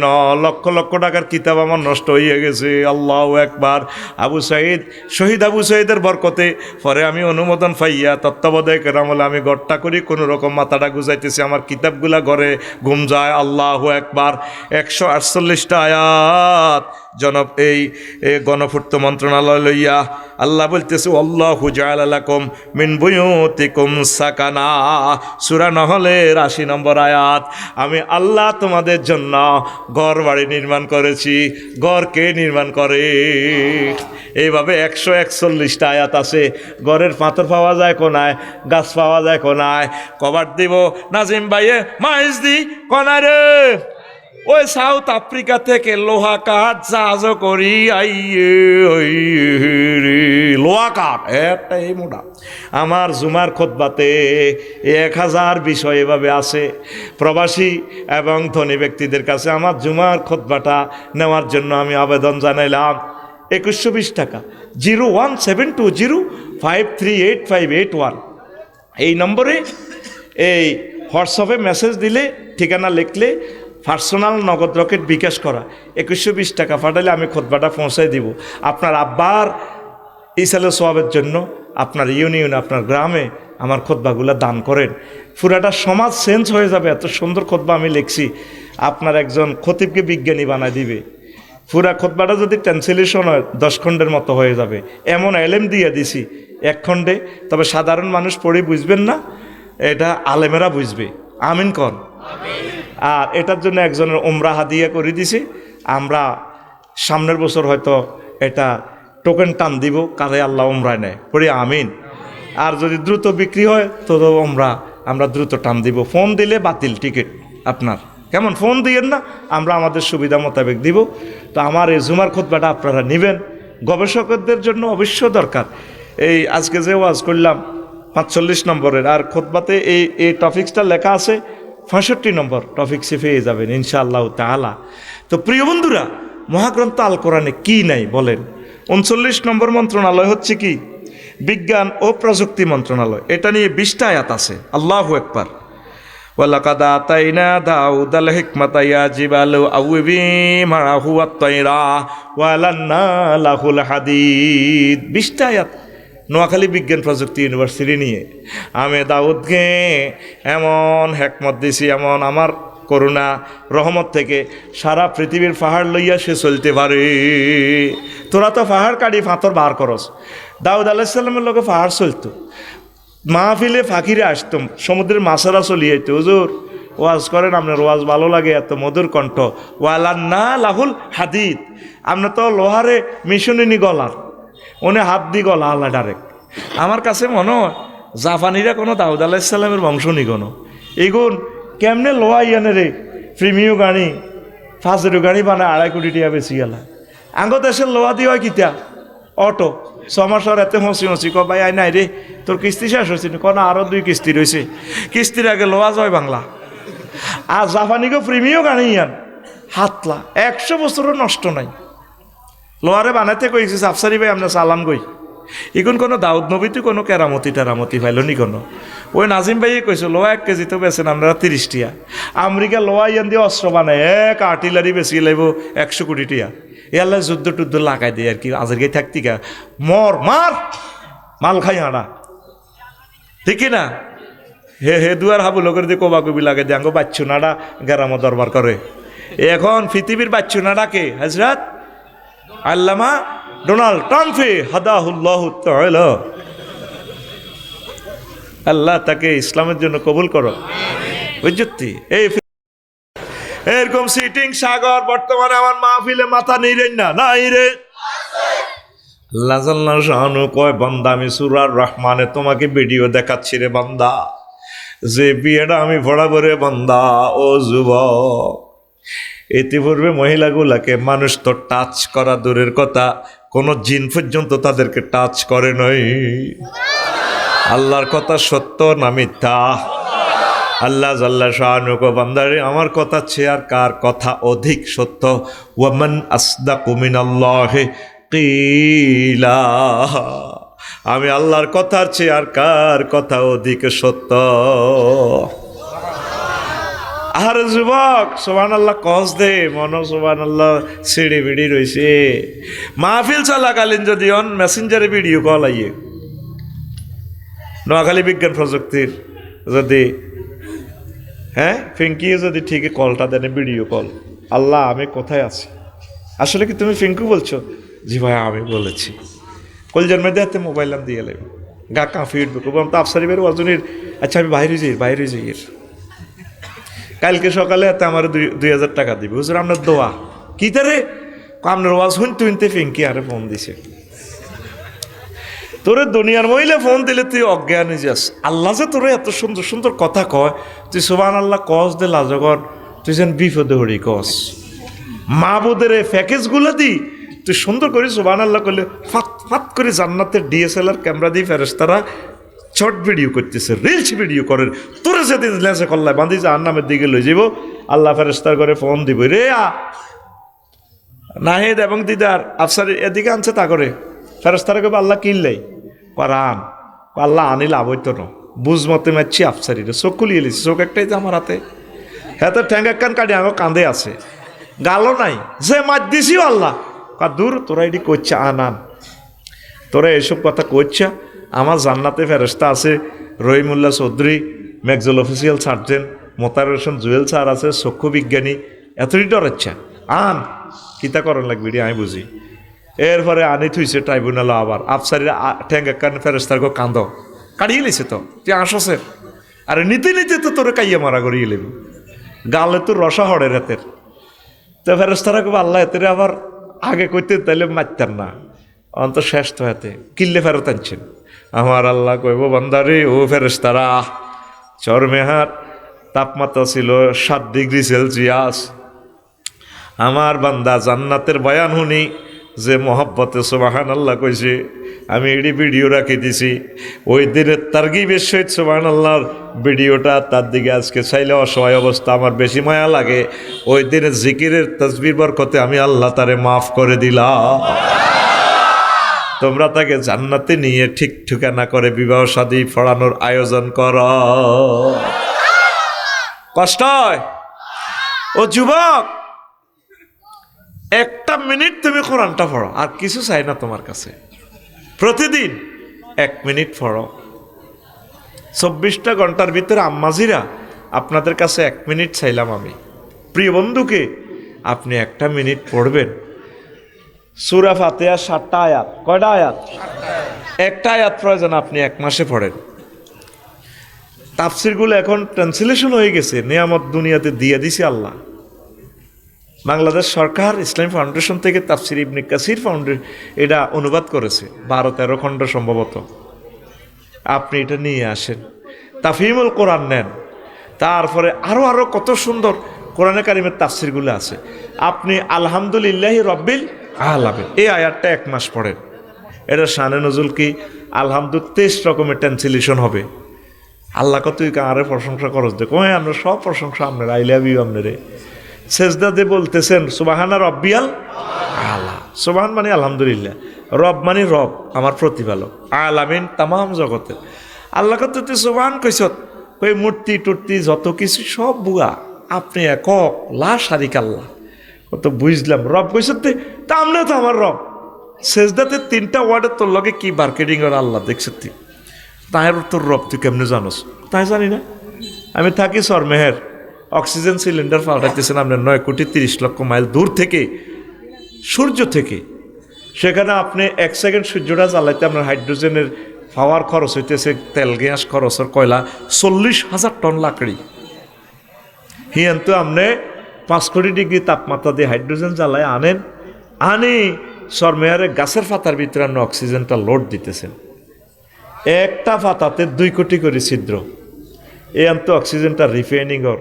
S1: ন, লক্ষ লক্ষ টাকার কিতাব আমার নষ্ট হয়ে গেছে। আল্লাহু আকবার। আবু সাঈদ, শহীদ আবু সাঈদের বরকতে পরে আমি অনুমোদন পাইয়া তত্ত্বাবধায়ক আমলে আমি গড়টা করি, কোনো রকম মাথাটা গুজাইতেছি, আমার কিতাবগুলা ঘরে ঘুম যায়। আল্লাহু আকবার। 148টা আয়াত জনব এই গণপূর্ত মন্ত্রণালয় লইয়া আল্লাহ বলতেছে আল্লাহু জাআলা লাকুম মিন বুয়ুতিকুম সাকানা, সূরা নহলের 80 নম্বর আয়াত। আমি আল্লাহ তোমাদের জন্য ঘর বাড়ি নির্মাণ করেছি। ঘর কে নির্মাণ করে? এইভাবে 141টা আয়াত আছে। ঘরের পাথর পাওয়া যায় কোনায়, গাছ পাওয়া যায় কোনায়। কভার দিব নাজিম ভাইয়ে মাইজ দি কোনায় রে, ওই সাউথ আফ্রিকা থেকে লোহা কাঠ জাহাজও করি আইয়ে লোহা কাঠ একটা এই মোটা। আমার জুমার খুতবাতে 1000 বিষয় এভাবে আছে। প্রবাসী এবং ধনী ব্যক্তিদের কাছে আমার জুমার খুতবাটা নেওয়ার জন্য আমি আবেদন জানাইলাম। 2120 টাকা, 01720538581 এই নম্বরে এই হোয়াটসঅ্যাপে মেসেজ দিলে, ঠিকানা লিখলে, পার্সোনাল নগদ রকেট বিকাশ করা 2120 টাকা পাঠালে আমি খুতবাটা পৌঁছাই দিব। আপনার আব্বার ইসালে সোয়াবের জন্য আপনার ইউনিয়নে, আপনার গ্রামে আমার খুতবাগুলো দান করেন। পুরাটা সমাজ চেঞ্জ হয়ে যাবে। এত সুন্দর খুতবা আমি লিখছি, আপনার একজন খতিবকে বিজ্ঞানী বানায় দিবে। পুরা খুতবাটা যদি ট্রান্সলেশন হয় 10 খণ্ডের মতো হয়ে যাবে, এমন এলেম দিয়ে দিছি 1 খণ্ডে। তবে সাধারণ মানুষ পড়ে বুঝবেন না, এটা আলেমেরা বুঝবে। আমিন কর। আর এটার জন্য একজনের উমরা হাদিয়া করে দিছি। আমরা সামনের বছর হয়তো এটা টোকেন টান দিব, কারে আল্লাহ উমরায় নেয়, পড়ি আমিন। আর যদি দ্রুত বিক্রি হয় তো আমরা দ্রুত টান দিব। ফোন দিলে বাতিল টিকিট আপনার, কেমন? ফোন দিয়েন না, আমরা আমাদের সুবিধা মোতাবেক দিব। তো আমার এই জুমার খুতবাটা আপনারা নেবেন, গবেষকদের জন্য অবশ্য দরকার। এই আজকে যে ওয়াজ করলাম 45 নম্বরের, আর খুতবাতে এই টপিক্সটা লেখা আছে 65 নম্বর টপিক্সে পেয়ে যাবেন ইনশাআল্লাহ তাআলা। তো প্রিয় বন্ধুরা, মহাগ্রন্থ আল কোরআনে কি নাই বলেন? 39 নম্বর মন্ত্রণালয় হচ্ছে কি? বিজ্ঞান ও প্রযুক্তি মন্ত্রণালয়। এটা নিয়ে 20টা আয়াত আছে। আল্লাহু আকবার। ওয়ালাকাদ আতাইনা দাউদাল হিকমাতা ইয়া জিবালু আউবি মারাহু আত-তায়রা ওয়ালান্না লাহুল হাদিদ। 20টা আয়াত নোয়াখালী বিজ্ঞান প্রযুক্তি ইউনিভার্সিটি নিয়ে। আমি দাউদকে এমন হেকমত দিছি, এমন আমার করুণা রহমত থেকে সারা পৃথিবীর পাহাড় লইয়া সে চলতে পারে। তোরা তো পাহাড় কাটি পাথর বার করস। দাউদ আলাইহিস সালামের লোকে পাহাড় চলতো। মাহফিলে ফাঁকিরে আসতাম, সমুদ্রের মাছেরা চলিয়ে যেত। হুজুর ওয়াজ করেন, আপনার ওয়াজ ভালো লাগে, এত মধুর কণ্ঠ। ওয়ালান্না লাহুল হাদিদ, আপনার তো লোহারে মিশনিনি গলার, উনি হাত দি গলা আল্লাহ ডাইরেক্ট। আমার কাছে মনে হয় জাপানিরা কোনো দাউদ আলাইহিস সালামের বংশ নি কোনো। এগুন কেমনে লোহা ইয়ানে রে, প্রিমিয় গাড়ি, ফাজেরো গাড়ি বানায় 2.5 কোটি টাকা বেশি গেলা। আঙ্গ দেশের লোহা দিয়ে হয় কিতা অটো 6 মাস আর এতে হসি ক ভাই আই নাই রে, তোর কিস্তি শেষ হয়েছে নি? না, আরও 2 কিস্তি রয়েছে, কিস্তির আগে লোহা জয় বাংলা। আর জাপানিকে প্রিমিয় গাড়ি ইয়ান হাতলা 100 বছরও নষ্ট নাই। লোহারে বানাইতে কইছি আফসারি ভাই আমরা চালান গই। এখন কোনো দাউদ নবীতে কোনো কেরামতি পাইল নি কোনো। ওই নাজিম ভাইয়ে কইছে লোহা 1 কেজি তো বেছেন আপনারা 30 টিয়া। আমেরিকা লোহা ইয়ান দিয়ে অস্ত্র বানায়, এক আর্টিলারি বেশি লাগব 100 কোটি টিয়া। এল্লা যুদ্ধ টুদ্ধ লাগাই দেয় আর কি, আজকে থাকতি গা মর মার মাল খাই হাঁড়া, ঠিক না? হে দুয়ার হাবু লোকের দিয়ে কোবা কবি লাগে দিয়ে আঙ্গো বাচ্চু নাড়া গেরামো দরবার করে। এখন পৃথিবীর বাচ্চু নাড়াকে হজরত আল্লামা ডোনাল্ড ট্রাম্পে হাদাহুল্লাহ তাআলা, আল্লাহ তাকে ইসলামের জন্য কবুল করো। বুঝতি এই এরকম সিটিং সাগর বর্তমানে আমার মাহফিলে মাথা নেই না নাই রে। আল্লাহ জাল্লা শানু কয় বান্দা আমি সূরা রহমানে তোমাকে ভিডিও দেখাচ্ছি রে বান্দা, যে বিয়েটা আমি পড়াবো রে বান্দা। ও যুবক, ইতিপূর্বে মহিলাগুলাকে মানুষ তো টাচ করা দূরের কথা, কোনো জিন পর্যন্ত তাদেরকে টাচ করে নাই। আল্লাহর কথা সত্য না মিথ্যা? আল্লাহ জাল্লা শাআনুহু বান্দারে আমার কথা চেয়ে আর কার কথা অধিক সত্য? ওয়ামান আসদাকু মিনাল্লাহি কিলা, আমি আল্লাহর কথার চেয়ে আর কার কথা অধিক সত্য? আর যুবক সুবহানাল্লাহ কস দে মন সুবহানাল্লাহ সিঁড়ি বিড়ি রয়েছে। মাহফিল চলাকালীন যদি অন মেসেঞ্জারে ভিডিও কল আইয়ে, নোয়াখালী বিজ্ঞান প্রযুক্তির যদি ফিঙ্কিও যদি ঠিকই কলটা দেন ভিডিও কল, আল্লাহ আমি কোথায় আছি, আসলে কি তুমি ফিঙ্কু বলছো? জি ভাই আমি বলেছি। কলজার মধ্যে হাতে মোবাইল নাম দিয়ে এলাম, গা কাঁফি উঠবে কবম তো আফসারিবের ওয়াজনের। আচ্ছা আমি বাইরে যাই কালকে সকালে হাতে আমার 2000 টাকা দিবে, হুজুর আপনার দোয়া কি তারে আপনার ওয়াজ শুনতে ফিঙ্কি আরে ফোন দিছে। তোরে দুনিয়ার মহিলা ফোন দিলে তুই অজ্ঞান হয়ে যাস। আল্লাহ যে তোরে এত সুন্দর সুন্দর কথা কয়, তুই সুবহানাল্লাহ কস দে লাজগর, তুই যেন বিপদে হরি কস। মাহবুদের এই প্যাকেজগুলো দি তুই সুন্দর করে সুবহানাল্লাহ করলে ফাত ফাত করে জান্নাতের DSLR ক্যামেরা দিয়ে ফেরেশতারা শর্ট ভিডিও করতেছে, রিলস ভিডিও করেন। তোরে সেদিন লেসে কল্লায় বাঁধি জাহান্নামের দিকে লই যাব, আল্লাহ ফেরেশতার করে ফোন দিব, রে নাহিদ এবং দিদার আফসার এদিকে আনছে তা করে ফেরেশতারা কবে আল্লাহ কিনলেই করান, আল্লাহ আনিল আবৈত ন বুঝ মতে মারছি আফসারিরে, চোখ খুলিয়ে লিছি, চোখ একটাই যে আমার হাতে, হ্যাঁ তো ঠ্যাং এক কান কাটি আমার কাঁদে আছে, গালও নাই, যে মার দিছিও আল্লাহ দূর তোরা এটি করছে আনান, তোরা এসব কথা করছে। আমার জান্নাতে ফেরেশতা আছে রহিমুল্লাহ চৌধুরী, ম্যাকজল official surgeon, Motar Hossain Jewel sir আছে, চক্ষু বিজ্ঞানী, এতই ডরাচ্ছা আন কিতা করেন লাগবে আমি বুঝি। এরপরে আনি থুইছে ট্রাইব্যুনাল, আবার আফসারিরা ঠ্যাং কান ফেরেশতার গো কান্দ কাড়িয়ে লিছে, তো তুই আসছে আরে নিতে নিতে তো তোরে কাইয়া মারা করিয়ে লেবি, গালে তো রসা হড়ে রাতের। তো ফেরেশতারা কবে আল্লাহ এতে আবার আগে কইতে তাইলে মারতেন না, অন্ত শেষ তো হাতে কিল্লে ফেরত আনছেন। আমার আল্লাহ কইব বান্দারে ও ফেরেশতারা, চরমেহার তাপমাত্রা ছিল 7 ডিগ্রি সেলসিয়াস, আমার বান্দা জান্নাতের বয়ান শুনি যে মহব্বতে সুবহানাল্লাহ কইছে, আমি এডি ভিডিও রাখি দিছি, ওই দিনের তারগিবের সহিত সুবহানাল্লাহর ভিডিওটা তার দিকে আজকে চাইলে অসহায় অবস্থা আমার বেশি মায়া লাগে। ওই দিনের জিকিরের তাসবির বরকতে আমি আল্লাহ তারে মাফ করে দিলাম। তোমরা তাকে জান্নাতে নিয়ে ঠিক ঠিকানা করে বিবাহ শাদী পড়ানোর আয়োজন কর। কষ্ট হয় ও যুবক, 1 মিনিট তুমি কোরআনটা পড়ো, আর কিছু চাই না তোমার কাছে। প্রতিদিন 1 মিনিট পড়ো। 24টা ঘন্টার ভিতরে আম্মাজিরা আপনাদের কাছে 1 মিনিট চাইলাম আমি, প্রিয় বন্ধুকে আপনি 1টা মিনিট পড়বেন। সূরা ফাতিহা 7টা আয়াত, কয়টা আয়াত? 1টা আয়াত প্রয়োজন আপনি 1 মাসে পড়েন। তাফসিরগুলো এখন ট্রান্সলেশন হয়ে গেছে, নিয়ামত দুনিয়াতে দিয়ে দিছে আল্লাহ। বাংলাদেশ সরকার ইসলামী ফাউন্ডেশন থেকে তাফসির ইবনে কাসির ফাউন্ডেশন এটা অনুবাদ করেছে, 12-13 খণ্ড সম্ভবত। আপনি এটা নিয়ে আসেন, তাফহিমুল কোরআন নেন, তারপরে আরো কত সুন্দর কোরআনে কারিমের তাফসিরগুলো আছে। আপনি আলহামদুলিল্লাহি রব্বিল আলামিন এই আয়াতটা 1 মাস পড়েন। এটা শানে নজুল কি আলহামদু 23 রকমের ট্রান্সলেশন হবে। আল্লাহ তুই আরে প্রশংসা করস, দেখো আমরা সব প্রশংসা আপনার, আই লাভ ইউ আপনারে। সেজদাতে বলতেছেন সুবহানা রব্বিয়াল আলা, সুবহান মানে আলহামদুলিল্লাহ, রব মানে রব আমার প্রতিপালক, আলামিন তামাম জগতের। আল্লাহ কত তুই সুবহান কইছত, ওই মূর্তি টুর্তি যত কিছু সব বুয়া, আপনি একক লা শারিক আল্লাহ। কত বুঝলাম রব কইছত, তা আমনে তো আমার রব। সেজদাতে 3টা ওয়ার্ডের তোর লগে কি মার্কেটিং আর আল্লাহ দেখছ তুই, তাই তোর রব তুই কেমনে জানোস? তাই জানি না, আমি থাকি সরমেহের, অক্সিজেন সিলিন্ডার পাল্টাইতেছেন আপনার 9,30,00,000 মাইল দূর থেকে, সূর্য থেকে। সেখানে আপনি 1 সেকেন্ড সূর্যটা জ্বালাইতে আপনার হাইড্রোজেনের পাওয়ার খরচ হইতেছে, তেল গ্যাস খরচের কয়লা 40,000 টন লাকড়ি। হিয়ান তো আপনি 5 কোটি ডিগ্রি তাপমাত্রা দিয়ে হাইড্রোজেন জ্বালায় আনি সরমেয়ারে গাছের পাতার ভিতরে আপনি অক্সিজেনটা লোড দিতেছেন। একটা পাতাতে 2 কোটি করে ছিদ্র, এই আনতো অক্সিজেনটা রিফাইনিংর,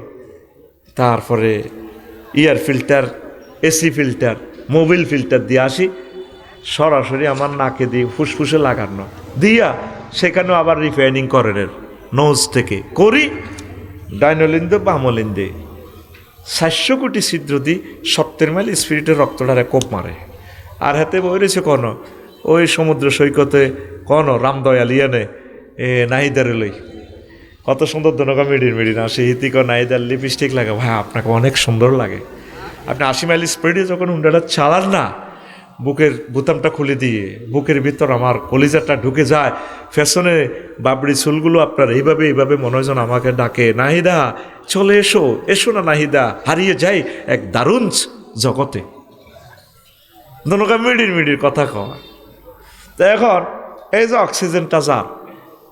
S1: তারপরে air filter, AC filter, Mobil filter দিয়ে আসি সরাসরি আমার নাকে দিয়ে ফুসফুসে লাগানো দিয়া, সেখানেও আবার রিফাইনিং করেন নোজ থেকে করি, ডাইনলিন্দে বামলিন্দে 400 কোটি ছিদ্র দি 70 মাইল স্পিরিটের রক্তটারে কোপ মারে। আর হাতে বইরেছে কন ওই সমুদ্র সৈকতে কন রামদয়াল ইয়ানে নাহিদারে লই কত সুন্দর দনকা মিডির না সেই হিতিক নাহিদার লিপস্টিক লাগে। ভাই আপনাকে অনেক সুন্দর লাগে। আপনি 80 মাইল স্পিডে যখন উন্ডাটা চালান না, বুকের বোতামটা খুলে দিয়ে বুকের ভিতর আমার কলিজাটা ঢুকে যায়, ফ্যাশনে বাবড়ি চুলগুলো আপনার এইভাবে মনে হয় যেন আমাকে ডাকে, নাহিদা চলে এসো, এসো না নাহিদা, হারিয়ে যাই এক দারুণ জগতে। দনকা মিডির কথা কওয়া। তো এখন এই যে অক্সিজেনটা যার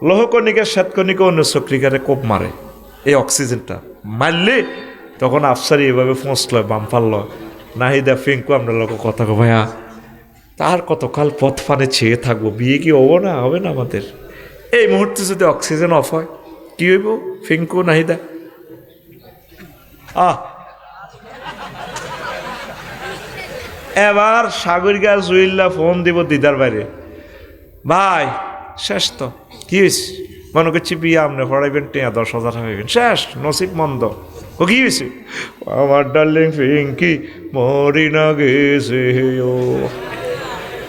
S1: লোহকণিকা শ্বেতকণিকা অন্য চক্রিকারে কোপ মারে, এই অক্সিজেনটা মারলে তখন আফসারি এভাবে ফোঁসল বাম ফালল, নাহিদা ফিঙ্কু আমরা লোক কথা কো ভাইয়া তার কতকাল পথ ফানে ছেয়ে থাকবো, বিয়ে কি হবো না, হবে না আমাদের? এই মুহূর্তে যদি অক্সিজেন অফ হয় কি হইব ফিঙ্কু নাহিদা? এবার সাগরিকা জুইল্লা ফোন দিব দিদার বাইরে, ভাই শেষ তো কি হয়েছে? মনে করছি বিয়ে আপনি পড়াইবেন, 10,000 হইবেন, শেষ নসিব মন্দ। ও কি হয়েছে? আমার ডার্লিং ফিঙ্কি মরি না গেছে ও।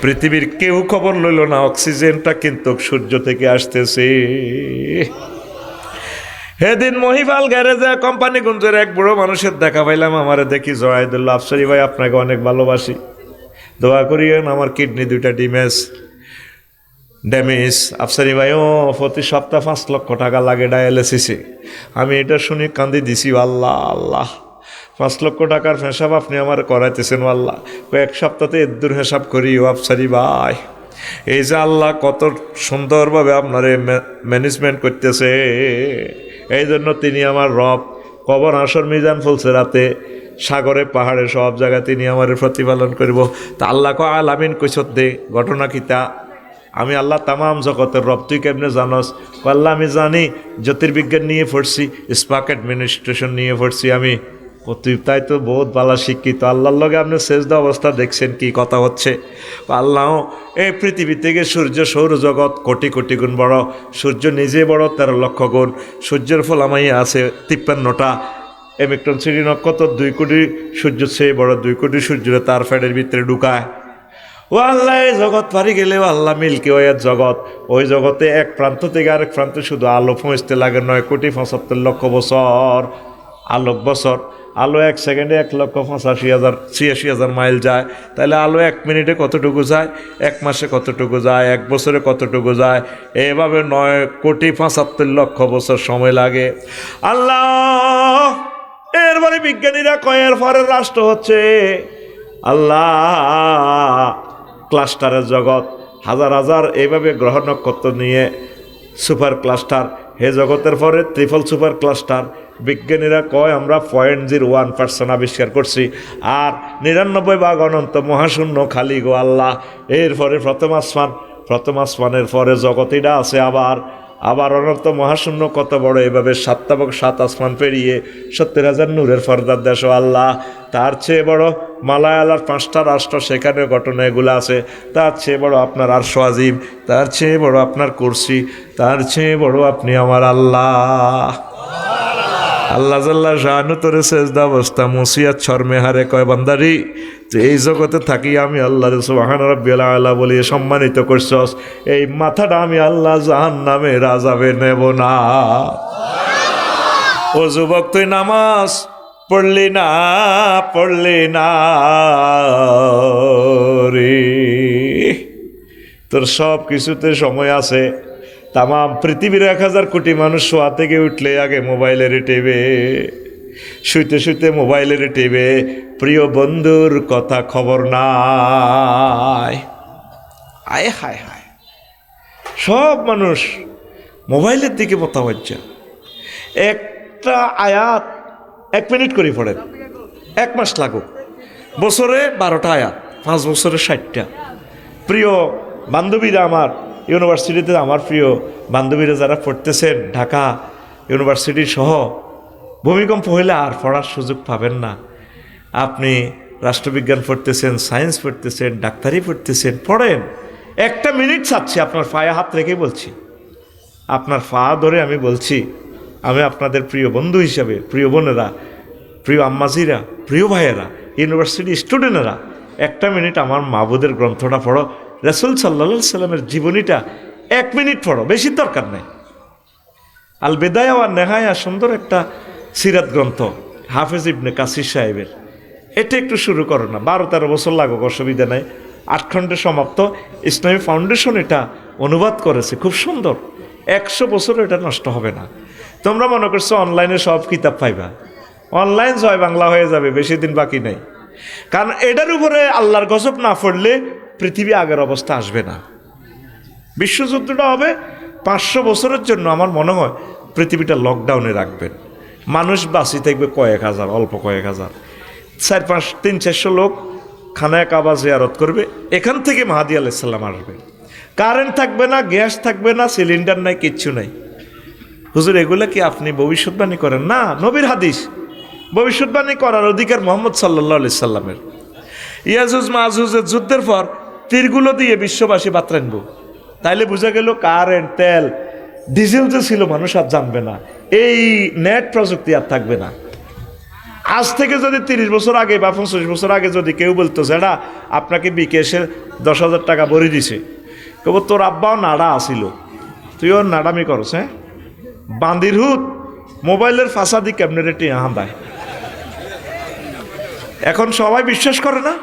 S1: পৃথিবীর কেউ খবর লইল না অক্সিজেনটা কিন্তু সূর্য থেকে আসতেছে। সেদিন মহিপাল গ্যারেজে কোম্পানিগঞ্জের এক বুড়ো মানুষের দেখা পাইলাম, আমারে দেখি জয়াদুল্লাহ, আফসারি ভাই আপনাকে অনেক ভালোবাসি, দোয়া করিয়েন আমার কিডনি 2টা ড্যামেজ। আফসারি ভাই ও প্রতি সপ্তাহ 5 লক্ষ টাকা লাগে ডায়ালিসিসে। আমি এটা শুনি কান্দি দিছি, আল্লাহ আল্লাহ 5 লক্ষ টাকার হিসাব আপনি আমার করাইতেছেন আল্লাহ, কয়েক সপ্তাহে এদ্দুর হিসাব করি। ও আফসারি ভাই এই যে আল্লাহ কত সুন্দরভাবে আপনার ম্যানেজমেন্ট করতেছে, এই জন্য তিনি আমার রব। কবর আসর মিজান ফলছে রাতে, সাগরে পাহাড়ে সব জায়গায় তিনি আমার প্রতিপালন করব। তা আল্লাহ কো আলামিন কৈছত দে ঘটনা কিতা, আমি আল্লাহ তামাম জগতের রব, তুই কেমনে জানস? আল্লাহ আমি জানি, জ্যোতির্বিজ্ঞান নিয়ে পড়ছি, স্পার্ক অ্যাডমিনিস্ট্রেশন নিয়ে পড়ছি আমি। তুই তাই তো বহুত ভালো শিক্ষিত, আল্লাহর লগে আপনি সেজদা অবস্থা দেখছেন কি কথা হচ্ছে? আল্লাহ এই পৃথিবী থেকে সূর্য সৌরজগৎ কোটি কোটি গুণ বড়, সূর্য নিজে বড় 13 লক্ষ গুণ, সূর্যের ফলামাই আছে 53টা, এমিক্টন শ্রেণী নক্ষত্র 2 কোটি সূর্য চেয়ে বড়, 2 কোটি সূর্যরে তার ফ্যাডের ভিতরে ঢুকায়। ও আল্লাহ এই জগৎ পারি গেলেও আল্লাহ মিল্কি ওয়ের জগৎ, ওই জগতে এক প্রান্ত থেকে আরেক প্রান্তে শুধু আলো পৌঁছতে লাগে 9 কোটি 75 লক্ষ বছর আলোক বছর। আলো 1 সেকেন্ডে 1,85,86,000 মাইল যায়, তাহলে আলো 1 মিনিটে কতটুকু যায়, 1 মাসে কতটুকু যায়, 1 বছরে কতটুকু যায়, এভাবে 9 কোটি 75 লক্ষ বছর সময় লাগে। আল্লাহ এরপরে বিজ্ঞানীরা কয়ের পরের রাষ্ট্র হচ্ছে আল্লাহ ক্লাস্টারের জগৎ, হাজার হাজার এইভাবে গ্রহ নক্ষত্র নিয়ে সুপার ক্লাস্টার, হে জগতের পরে ট্রিপল সুপার ক্লাস্টার। বিজ্ঞানীরা কয় আমরা 0.01% আবিষ্কার করছি, আর 99 ভাগ অনন্ত মহাশূন্য খালি গো আল্লাহ। এরপরে প্রথম আসমানের পরে জগতিটা আছে, আবার অনন্ত মহাশূন্য কত বড়, এভাবে 7 আসমান পেরিয়ে 70,000 নূরের ফর্দার দেশ আল্লাহ। তার চেয়ে বড় মালায়ালার 5টা রাষ্ট্র, সেখানে ঘটনা এগুলো আছে। তার চেয়ে বড় আপনার আরশ আজিম, তার চেয়ে বড় আপনার কুরসি, তার চেয়ে বড় আপনি আমার আল্লাহ। আল্লাহ জাল্লা শাহানু তোরে সেজদা অবস্থা মুসিয়াত শর্মে হারে কয় বান্দারি, যে এই জগতে থাকি আমি আল্লাহ সুবহান রাব্বিয়াল আলা বলে সম্মানিত করছস, এই মাথাটা আমি আল্লাহ জাহান্নামের আযাবে নেব না। ও যুবক তুই নামাজ পড়লি না রে, তোর সব কিছুতে সময় আছে। তামাম পৃথিবীর 1000 কোটি মানুষ শোয়া থেকে উঠলে আগে মোবাইলের টেবে, শুইতে শুইতে মোবাইলের টেবে, প্রিয় বন্ধুর কথা খবর নাই। আয় হায় হায়, সব মানুষ মোবাইলের দিকে মোতাবজ্জা। একটা আয়াত 1 মিনিট করে পড়েন, 1 মাস লাগুক, বছরে 12টা আয়াত, 5 বছরে 60টা। প্রিয় বান্ধবীরা আমার, ইউনিভার্সিটিতে আমার প্রিয় বান্ধবীরা যারা পড়তেছেন ঢাকা ইউনিভার্সিটি সহ, ভূমিকম্প হইলে আর পড়ার সুযোগ পাবেন না। আপনি রাষ্ট্রবিজ্ঞান পড়তেছেন, সায়েন্স পড়তেছেন, ডাক্তারি পড়তেছেন, পড়েন। 1 মিনিট চাচ্ছি, আপনার পায়ে হাত রেখে বলছি, আপনার পা ধরে আমি বলছি, আমি আপনাদের প্রিয় বন্ধু হিসাবে, প্রিয় বোনেরা, প্রিয় আম্মাজিরা, প্রিয় ভাইয়েরা, ইউনিভার্সিটি স্টুডেন্টেরা, একটা মিনিট আমার মাহবুদের গ্রন্থটা পড়ো, রাসূল সাল্লাল্লাহু আলাইহি সাল্লামের জীবনীটা 1 মিনিট পড়ো, বেশি দরকার নেই। আল বেদায়া ওয়ান নেহায়া সুন্দর একটা সিরাত গ্রন্থ হাফেজ ইবনে কাসির সাহেবের, এটা একটু শুরু করো না, 12-13 বছর লাগুক, অসুবিধা নাই। 8 খণ্ডে সমাপ্ত। ইসলামী ফাউন্ডেশন এটা অনুবাদ করেছে, খুব সুন্দর। 100 বছর এটা নষ্ট হবে না। তোমরা মনে করছো অনলাইনে সব কিতাব পাইবা, অনলাইন জয় বাংলা হয়ে যাবে, বেশি দিন বাকি নেই। কারণ এটার উপরে আল্লাহর গজব না পড়লে পৃথিবী আগের অবস্থা আসবে না। বিশ্বযুদ্ধটা হবে 500 বছরের জন্য। আমার মনে হয় পৃথিবীটা লকডাউনে রাখবেন, মানুষ বাঁচি থাকবে কয়েক হাজার, অল্প কয়েক হাজার, 300-400 লোক খানায় কাবা জিয়ারত করবে। এখান থেকে মাহাদি আলাইহিস সালাম আসবে। কারেন্ট থাকবে না, গ্যাস থাকবে না, সিলিন্ডার নাই, কিচ্ছু নাই। হুজুর এগুলো কি আপনি ভবিষ্যৎবাণী করেন? না, নবীর হাদিস। ভবিষ্যৎবাণী করার অধিকার মুহাম্মদ সাল্লাল্লাহু আলাইহি সাল্লামের। ইয়াজুজ মাজুজের যুদ্ধের পর তীরগুলো দিয়ে বিশ্ববাসী বার্তা আনবো। তাইলে বোঝা গেল কারেন্ট, তেল, ডিজেল যে ছিল মানুষ আর জানবে না, এই নেট প্রযুক্তি আর থাকবে না। আজ থেকে যদি 30 বছর আগে বা 25 বছর আগে যদি কেউ বলতো যেটা আপনাকে বিকেশে 10,000 টাকা ভরে দিছে, কেবল তোর আব্বাও নাড়া আসিল, তুইও নাড়ামি করস, হ্যাঁ বান্দির হুত মোবাইলের ফাঁসাদি ক্যাবিনেটে হাঁদায়। এখন সবাই বিশ্বাস করে না,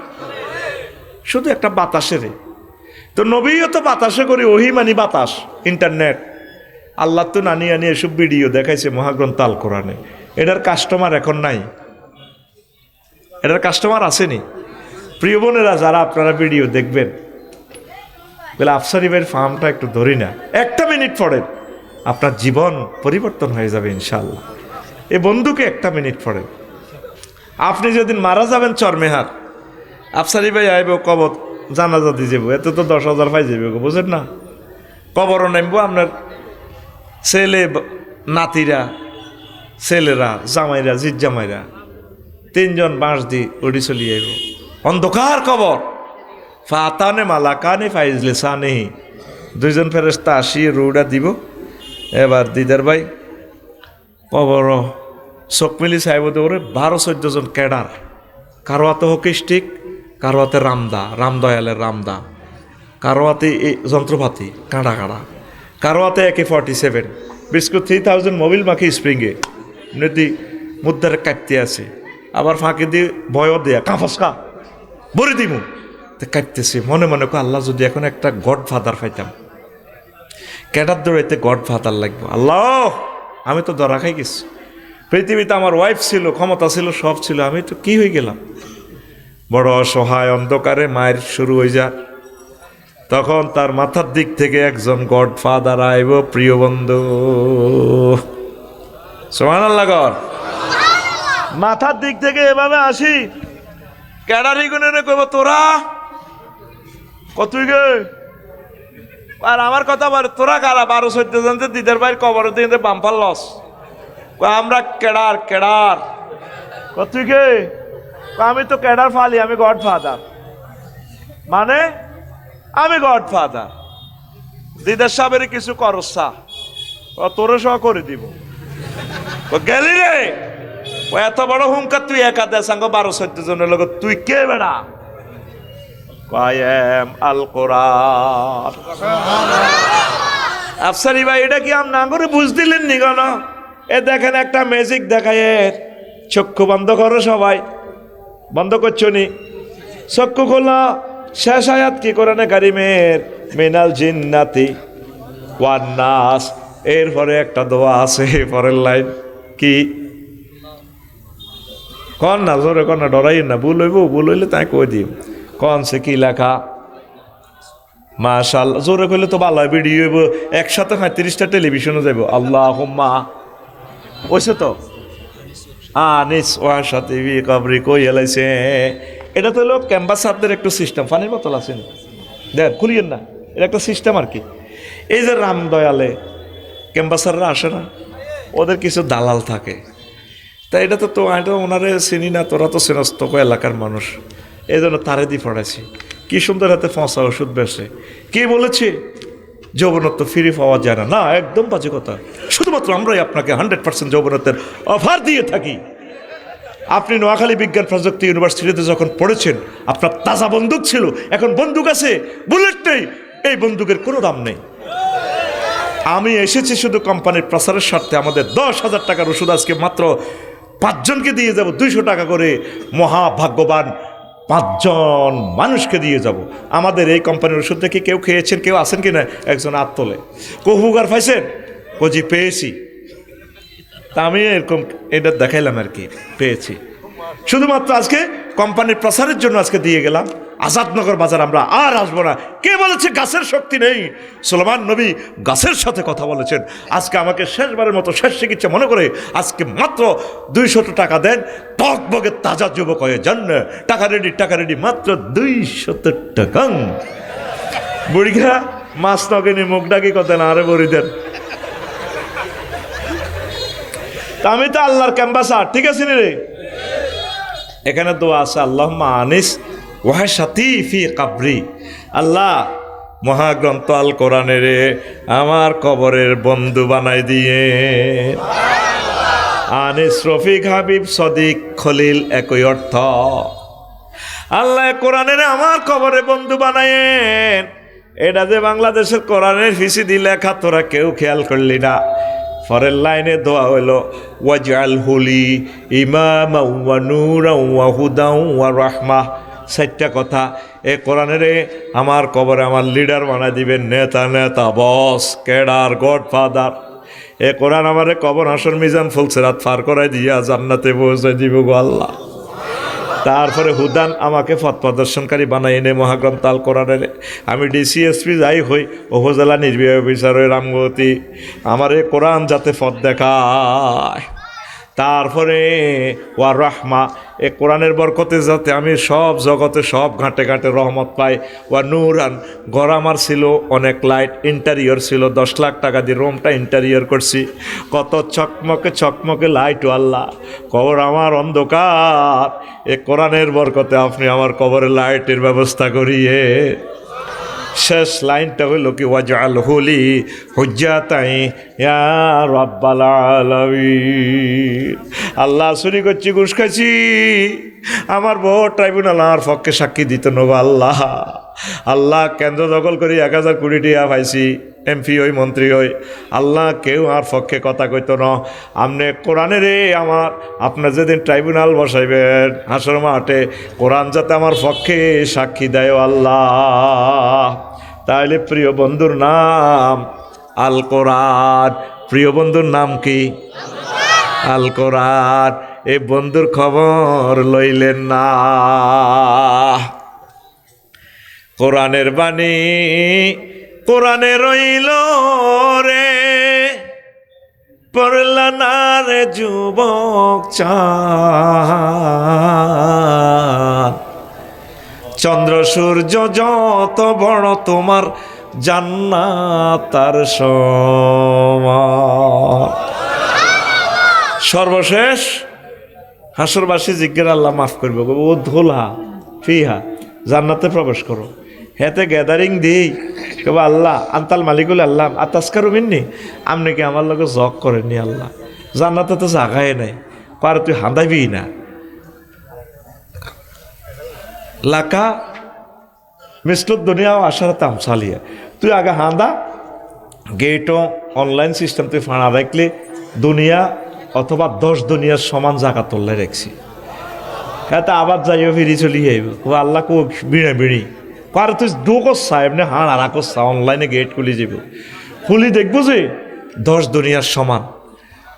S1: শুধু একটা বাতাসের। তো নবীও তো বাতাসে করি, ওহি মানি বাতাস, ইন্টারনেট। আল্লাহ তো নানি আনি এসব ভিডিও দেখাইছে মহাগ্রন্থ আল কোরআনে। এটার কাস্টমার এখন নাই, এটার কাস্টমার আসেনি। প্রিয় বোনেরা, যারা আপনারা ভিডিও দেখবেন, বলে আফসারি ভাইয়ের ফার্মটা একটু ধরি না, 1 মিনিট পড়েন, আপনার জীবন পরিবর্তন হয়ে যাবে ইনশাল্লাহ। এই বন্ধুকে 1 মিনিট পড়েন। আপনি যেদিন মারা যাবেন চরমেহার, আফসারি ভাই আইব কবর জানাজা দিয়ে যাবো, এত তো 10,000 পাই যাবে, বুঝেন না? কবরও নামবো, আপনার ছেলে নাতিরা, ছেলেরা, জামাইরা, জিত জামাইরা, 3 জন বাঁশ দি উড়ি চলি আইব। অন্ধকার কবর, ফাতানে মালাকানে ফাইজলে সানেহি, 2 জন ফেরেশতা আসিয়ে রুটা দিব। এবার দিদার ভাই কবর চোখ মিলি চাইব দৌড়ে 12-14 জন ক্যাডার, কারো হাতে হকি স্টিক, কারো হাতে রামদা, রামদয়ালের রামদা, কারো হাতে এই যন্ত্রপাতি কাঁড়া কাঁড়া, কারো হাতে AK-47 বিস্কুট 3000 মোবিল মাখি স্প্রিংয়ে নদী মুদ্রার কাটতে আছে, আবার ফাঁকি দিয়ে ভয়ও দেয়া কাঁফসকা বলে দিমু কাটতেছি। মনে মনে কো আল্লাহ যদি এখন একটা গড ফাদার পাইতাম, ক্যাডার দৌড়াইতে গড ফাদার লাগবো। আল্লাহ আমি তো ধরা খাই গেছি, পৃথিবীতে আমার ওয়াইফ ছিল, ক্ষমতা ছিল, সব ছিল, আমি তো কি হয়ে গেলাম? বড় অসহায় অন্ধকারে মায়ের শুরু হয়ে যায়। তখন তার মাথার দিক থেকে একজন গড ফাদার আইব, প্রিয় বন্ধু, সুবহানাল্লাহ গর, মাথার দিক থেকে এভাবে আসি, ক্যাডারি গুনে কইব তোরা কতই গে, আর আমার কথা বল, তোরা কারা 12-14 জন দিদার ভাইয়ের কবর দিয়ে বাম্পার লস, আমরা ক্যাডার ক্যাডার কতই গে, আমি তো ক্যাডার ফালি, আমি গড ফাদার, মানে আমি গড ফাদার। দিদার সাহেবের কিছু করসা, তোরে সহ করে দিব, গেলি রে ও এত বড় হুঙ্কার, তুই একা দে সাঙ্গ 12-14 জনের লোক, তুই কে বেড়া? আল কোরআন। আফসারি ভাই এটা কি আপনি করে বুঝ দিলেন নি কেন? এ দেখেন একটা ম্যাজিক দেখায়, চক্ষু বন্ধ করো সবাই, বন্ধ করছো নি, চক্ষু খোলা। শেষ আয়াত কি কোরআনে কারিমের, মিনাল জিন্নাতি ওয়ান নাস, এরপরে একটা দোয়া আছে, পরের লাইন কি কন না, জোরে কন না, ডরাই না, ভুল হইব, ভুল হইলে তাই কই দিম, কন সে কি লেখা? মাশাআল্লাহ, জোরে কইলে তো ভালো হয়, ভিডিও হইব, একসাথে 35টা টেলিভিশনে যাইব। আল্লাহুম্মা ওইসে তো আনিস ওয়াসাতি বি কবরি কই এলাইছে। এটা তো হলো ক্যাম্পাসারদের একটু সিস্টেম, পানির বোতল আছে দেখ খুলিয়েন না, এটা একটা সিস্টেম আর কি। এই যে রামদয়ালে ক্যাম্পাসাররা আসে না, ওদের কিছু দালাল থাকে, তাই এটা তো এটা ওনারে চিনি না, তোরা তো চেনস্ত এলাকার মানুষ, এই জন্য তারে দিয়ে পড়াইছি। কি সুন্দর হাতে ফসা ওষুধ বেসে, কে বলেছে যৌবনত্ব ফিরে পাওয়া যায় না, না, একদম বাজে কথা। শুধুমাত্র আমরাই আপনাকে 100% যৌবনত্বের অফার দিয়ে থাকি। আপনি নোয়াখালী বিজ্ঞান প্রযুক্তি ইউনিভার্সিটিতে যখন পড়েছেন, আপনার তাজা বন্দুক ছিল, এখন বন্দুক আছে, বুলেট নেই। এই বন্দুকের কোনো দাম নেই। আমি এসেছি শুধু কোম্পানির প্রচারের স্বার্থে। আমাদের 10,000 টাকার ওষুধ আজকে মাত্র 5 জনকে দিয়ে যাব, 200 টাকা করে। মহাভাগ্যবান 5 জন মানুষকে দিয়ে যাব। আমাদের এই কোম্পানির ওষুধ থেকে কেউ খেয়েছেন, কেউ আছেন কিনা? একজন হাত তোলে। উপকার পাইছেন? কজি পেয়েছি। তা আমি এরকম এটা দেখাইলাম আর কি, পেয়েছি। শুধুমাত্র আজকে কোম্পানির প্রচারের জন্য আজকে দিয়ে গেলাম। আজাদনগর বাজার আমরা আর আসবো না। কে বলেছে গাছের শক্তি নেই? সুলেমান নবী গাছের সাথে কথা বলেছেন। আজকে আমাকে শেষবারের মতো শেষ চিকিৎসা মনে করে আজকে মাত্র 200 টাকা দেন, টকবগে তাজা যুবক হয়ে যান। টাকা রেডি, মাত্র 200 টাকা। বুড়িঘা মাছ নগেনি মুখ ডাকি কথা না, আরে বড়ি দেন। আমি তো আল্লাহর ক্যাম্বাসার, ঠিক আছে রে? এখানে দোয়া আছে, আল্লাহুম্মা আনিস ওয়াহশাতি ফি কবরি। আল্লাহ, মহাগ্রন্থ আল কোরআনের আমার কবরের বন্ধু বানাই দিয়ে। আনিস রফিক হাবিব সদিক খলিল একই অর্থ। আল্লাহ কোরআনের আমার কবরে বন্ধু বানায়েন। এটা যে বাংলাদেশের কোরআনের ফিসিদি লেখা, তোরা কেউ খেয়াল করলি না। পরের লাইনে দোয়া হইল ওয়াজআলহু লি ইমামা ওয়া নূরা ওয়া হুদা ওয়া রাহমা। 4টা কথা। এ কোরআনের আমার কবরে আমার লিডার বানাই দিবেন, নেতা বস, কেডার, গডফাদার। এ কোরআন আমারে কবর হাসর মিজান ফুলসিরাত পার করাই দিয়া জান্নাতে পৌঁছে দিব গো আল্লাহ। তারপরে হুদান, আমাকে পথ প্রদর্শনকারী বানাই এনে মহাগ্রন্থ আল কোরআনের। আমি ডিসিএসপি যাই হই, উপজেলা নির্বাহী অফিসার হই রামগতি, আমার এ কোরআন যাতে পথ দেখায়। তারপরে ওয়া রাহমা, এ কোরআনের বরকতে যাতে আমি সব জগতে সব ঘাটে ঘাটে রহমত পাই। ওয়া নূরান, ঘর আমার ছিল অনেক লাইট, ইন্টারিয়র ছিল 10 লাখ টাকা দিয়ে রুমটা ইন্টারিয়র করছি। কত চকমকে লাইট, ও আল্লাহ, কবর আমার অন্ধকার। এ কোরআনের বরকতে আপনি আমার কবরে লাইটের ব্যবস্থা করিয়ে। শেষ লাইনটা হইল কি ওয়াজআলহু লি হুজ্জাতাই ইয়া রাব্বাল আলামিন। আল্লাহ, চুরি করছি, ঘুষ খাইছি, আমার বউ ট্রাইব্যুনাল আমার পক্ষে সাক্ষী দিত নবা আল্লাহ। আল্লাহ, কেন্দ্র দখল করি 1000 কোটি টাকা পাইছি, এমপি হই, মন্ত্রী হই। আল্লাহ, কেউ আর পক্ষে কথা কইতো না। আপনি কোরআনের আমার, আপনার যেদিন ট্রাইব্যুনাল বসাইবেন হাসর মাঠে, কোরআন যাতে আমার পক্ষে সাক্ষী দেয় আল্লাহ। তাহলে প্রিয় বন্ধুর নাম আল কোরআন। প্রিয় বন্ধুর নাম কি? আল কোরআন। এই বন্ধুর খবর লইলেন না। কোরআনের বাণী কোরআনে রইল রে, পড়লা না রে যুবক চাঁদ। চন্দ্র সূর্য যত বড় তোমার জান্নাত তার সমান। সর্বশেষ হাসরবাসী জিজ্ঞের আল্লাহ মাফ করবে, ও ধোলা ফিহা, জান্নাতে প্রবেশ করো। হেতে গ্যাদারিং দিই কেবল আল্লাহ আন্তাল মালিকুল আল্লাহ আতাস্কার মিননি, আপনি কি আমার লোক জগ করেননি? আল্লাহ, জান্নাতে তো জাগায় নাই, কার তুই হাঁদাইবি না। লাকা মিসলুদ দুনিয়াও আসার তামসালিয়া, তুই আগে হাঁদা গেটও অনলাইন সিস্টেম তুই ফাঁড়া রাখলে দুনিয়া অথবা 10 দুনিয়ার সমান জায়গা তোল্লাই রাখছি। হ্যাঁ, তা আবার যাইও ফিরি চলি যাইব, ও আল্লাহ কো বিড়ে বিড়ি কার তুই ডোকসা এমনি হাঁড় আর আকসা অনলাইনে গেট খুলি যাব, খুলি দেখবো যে 10 দুনিয়ার সমান।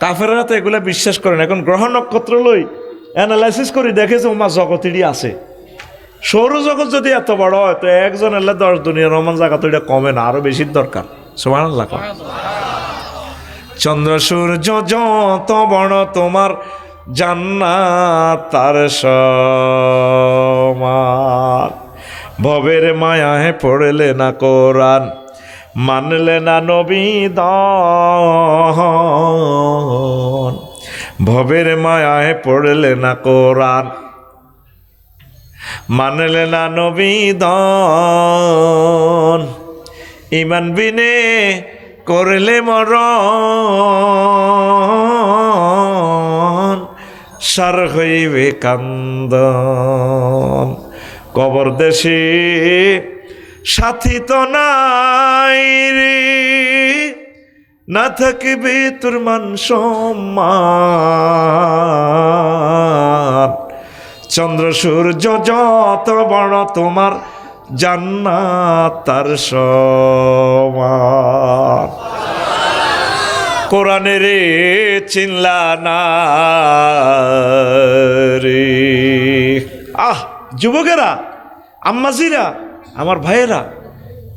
S1: কাফেররা তো এগুলো বিশ্বাস করেন। এখন গ্রহ নক্ষত্র লই অ্যানালাইসিস করি দেখে যে ওমা জগতেরই আছে। সৌরজগৎ যদি এত বড় হয় তো একজন এলে 10 দুনিয়ার রহমান জায়গা তো এটা কমে না, আরো বেশির দরকার। সুবহানাল্লাহ। চন্দ্র সূর্য যত বড় তোমার জান্নাত তার সমান। ভবের মায়ায় পড়লে না কোরআন, মানলে না নবী দন। ভবের মায়ায় পড়লে না কোরআন, মানলে না নবী দন। ইমান বিনে করলে মরণ সার হইবে কান্দন। কবর দেশে সাথী তো নাই রে, না থাকবে তোর মান সম্মান। চন্দ্র সূর্য যত বড় তোমার জান্নাত তার সমান। কোরআনে রে চিনলা না রে। যুবকেরা, আম্মাজিরা, আমার ভাইয়েরা,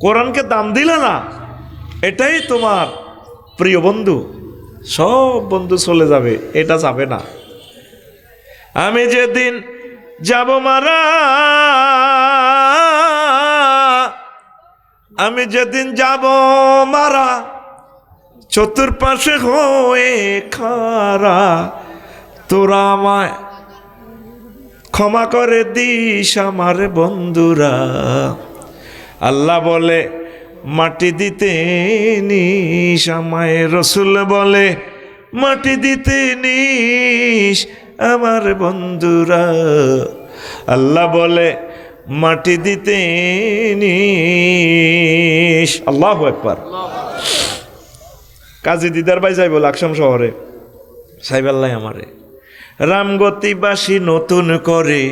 S1: কোরআনকে দাম দিলে না, এটাই তোমার প্রিয় বন্ধু। সব বন্ধু চলে যাবে, এটা যাবে না। আমি যেদিন যাব মারা, আমি যেদিন যাব মারা, চতুর্পাশে হয়ে খারা, তোরা আমায় ক্ষমা করে দিস আমার বন্ধুরা। আল্লাহ বলে মাটি দিতে নিস আমায়, রসুল বলে মাটি দিতে নিস আমার বন্ধুরা। আল্লাহ বলে মাটি দিতে নিস। আল্লাহু আকবার। কাজী দিদার ভাই যাইব লাকসাম শহরে, সাইবাল্লাই আমারে রামগতিবাসী নতুন করে